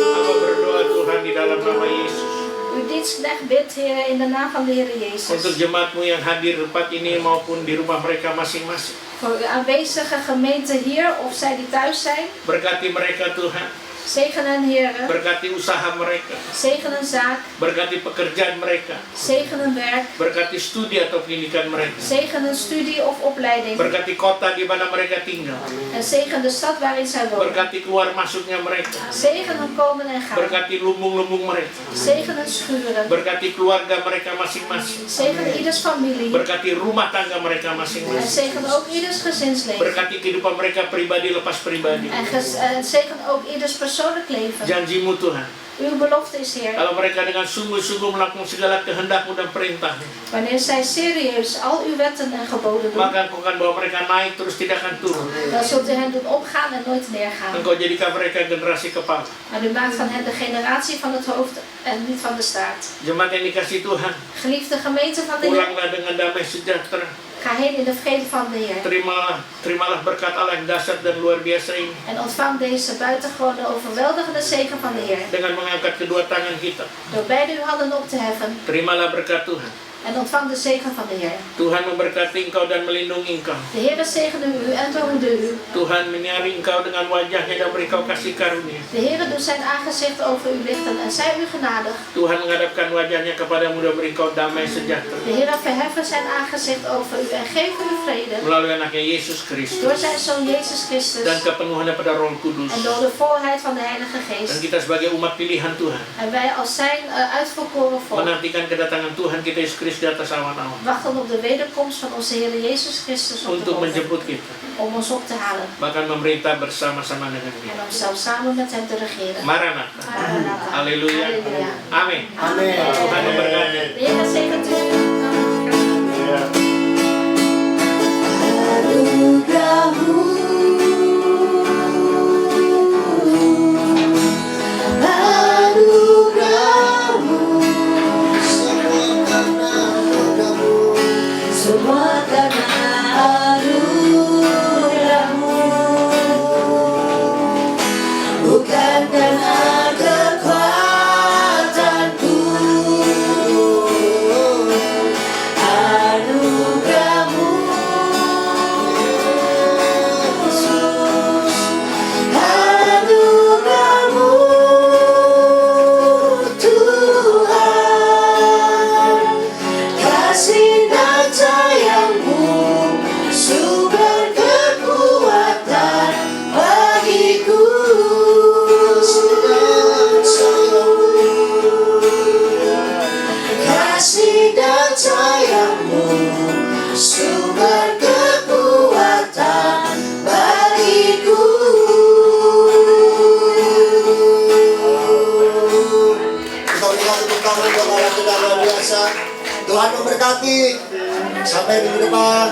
B: Hamba berdoa Tuhan di dalam nama Yesus.
A: Uw dienstknecht bidt, Heer, in de naam van de Heer Jezus.
B: Untuk jemaat-Mu yang hadir di tempat ini maupun di rumah mereka masing-masing.
A: Voor uw aanwezige gemeente hier, of zij die thuis zijn.
B: Berkati mereka Tuhan.
A: Zegen hen, heren.
B: Berkati usaha mereka.
A: Zegen hun zaak.
B: Berkati pekerjaan mereka.
A: Zegen hun werk.
B: Berkati studi atau pendidikan mereka.
A: Zegen hun studie of opleiding.
B: Berkati kota di mana mereka tinggal.
A: En zegen de stad waarin zij wonen.
B: Berkati keluar masuknya mereka.
A: Zegen hun komen en gaan.
B: Berkati lumbung-lumbung mereka.
A: Zegen hun schuren.
B: Berkati keluarga mereka masing-masing.
A: Zegen ieders familie.
B: Berkati rumah tangga mereka
A: En
B: masing-masing.
A: zegen ook ieders gezinsleven.
B: Berkati kehidupan mereka pribadi lepas pribadi.
A: En zegen ook ieders persoonlijk leven.
B: Janjimu Tuhan,
A: Uw belofte is, Heer.
B: kalau mereka dengan sungguh-sungguh melakukan segala kehendak-Mu dan perintah-Mu,
A: Wanneer zij serieus al uw wetten en geboden doen,
B: maka Engkau akan bawa mereka naik terus tidak akan turun.
A: dan zult u hen doen opgaan en nooit neergaan.
B: Engkau jadikan mereka generasi kepala.
A: Maar u maakt van hen de generatie van het hoofd en niet van de staart.
B: Jemaat yang dikasih Tuhan,
A: Geliefde gemeente van de Heer,
B: pulanglah dengan damai sejahtera.
A: ga heen in de vrede van de Heer.
B: Terimalah berkat Allah yang dahsyat dan luar biasa ini
A: En ontvang deze buitengewone overweldigende zegen van de Heer.
B: dengan mengangkat kedua tangan kita.
A: Door beide uw handen op te heffen.
B: Terimalah berkat Tuhan.
A: En ontvang de zegen van de Heer.
B: Tuhan memberkati engkau dan melindungi engkau.
A: De Heer zegene u en behoede u.
B: Tuhan menyinari engkau dengan wajahnya dan beri kau kasih karunia.
A: De Heer doet zijn aangezicht over u lichten en zij u genadig.
B: Tuhan menghadapkan wajahnya kepadamu dan beri kau damai sejahtera.
A: De Heer verheffen zijn aangezicht over u en geven u vrede.
B: Melalui anaknya Yesus Kristus.
A: Door zijn Zoon Jezus Christus.
B: Dan kepenuhannya pada Roh Kudus.
A: En door de volheid van de Heilige
B: Dan
A: Geest.
B: kita sebagai umat pilihan Tuhan
A: En wij als zijn uitverkoren volk
B: menantikan kedatangan Tuhan kita Yesus Kristus di atas awan-awan
A: wachten op de wederkomst van onze Heer Jezus Christus op de
B: untuk
A: wolken.
B: menjemput kita,
A: Om ons op te halen.
B: bahkan memerintah bersama-sama dengan
A: En
B: dia.
A: om zelfs samen met hem te regeren.
B: Maranatha.
A: Maranatha.
B: Haleluya.
A: Haleluya.
B: Amin.
C: Amin.
B: Tuhan memberkati.
A: De Heer zegent u.
C: Anugerahmu, anugerahmu, semua karena anugerahmu, bukan karena kekuatanku. Anugerahmu, Yesus, anugerahmu, Tuhan, kasih dan sayangmu, sumber kekuatan bagiku. Kasih dan sayangmu, sumber kekuatan bagiku.
D: Kita berikan tepuk tangan kepada kita luar biasa. Tuhan memberkati. Sampai minggu depan.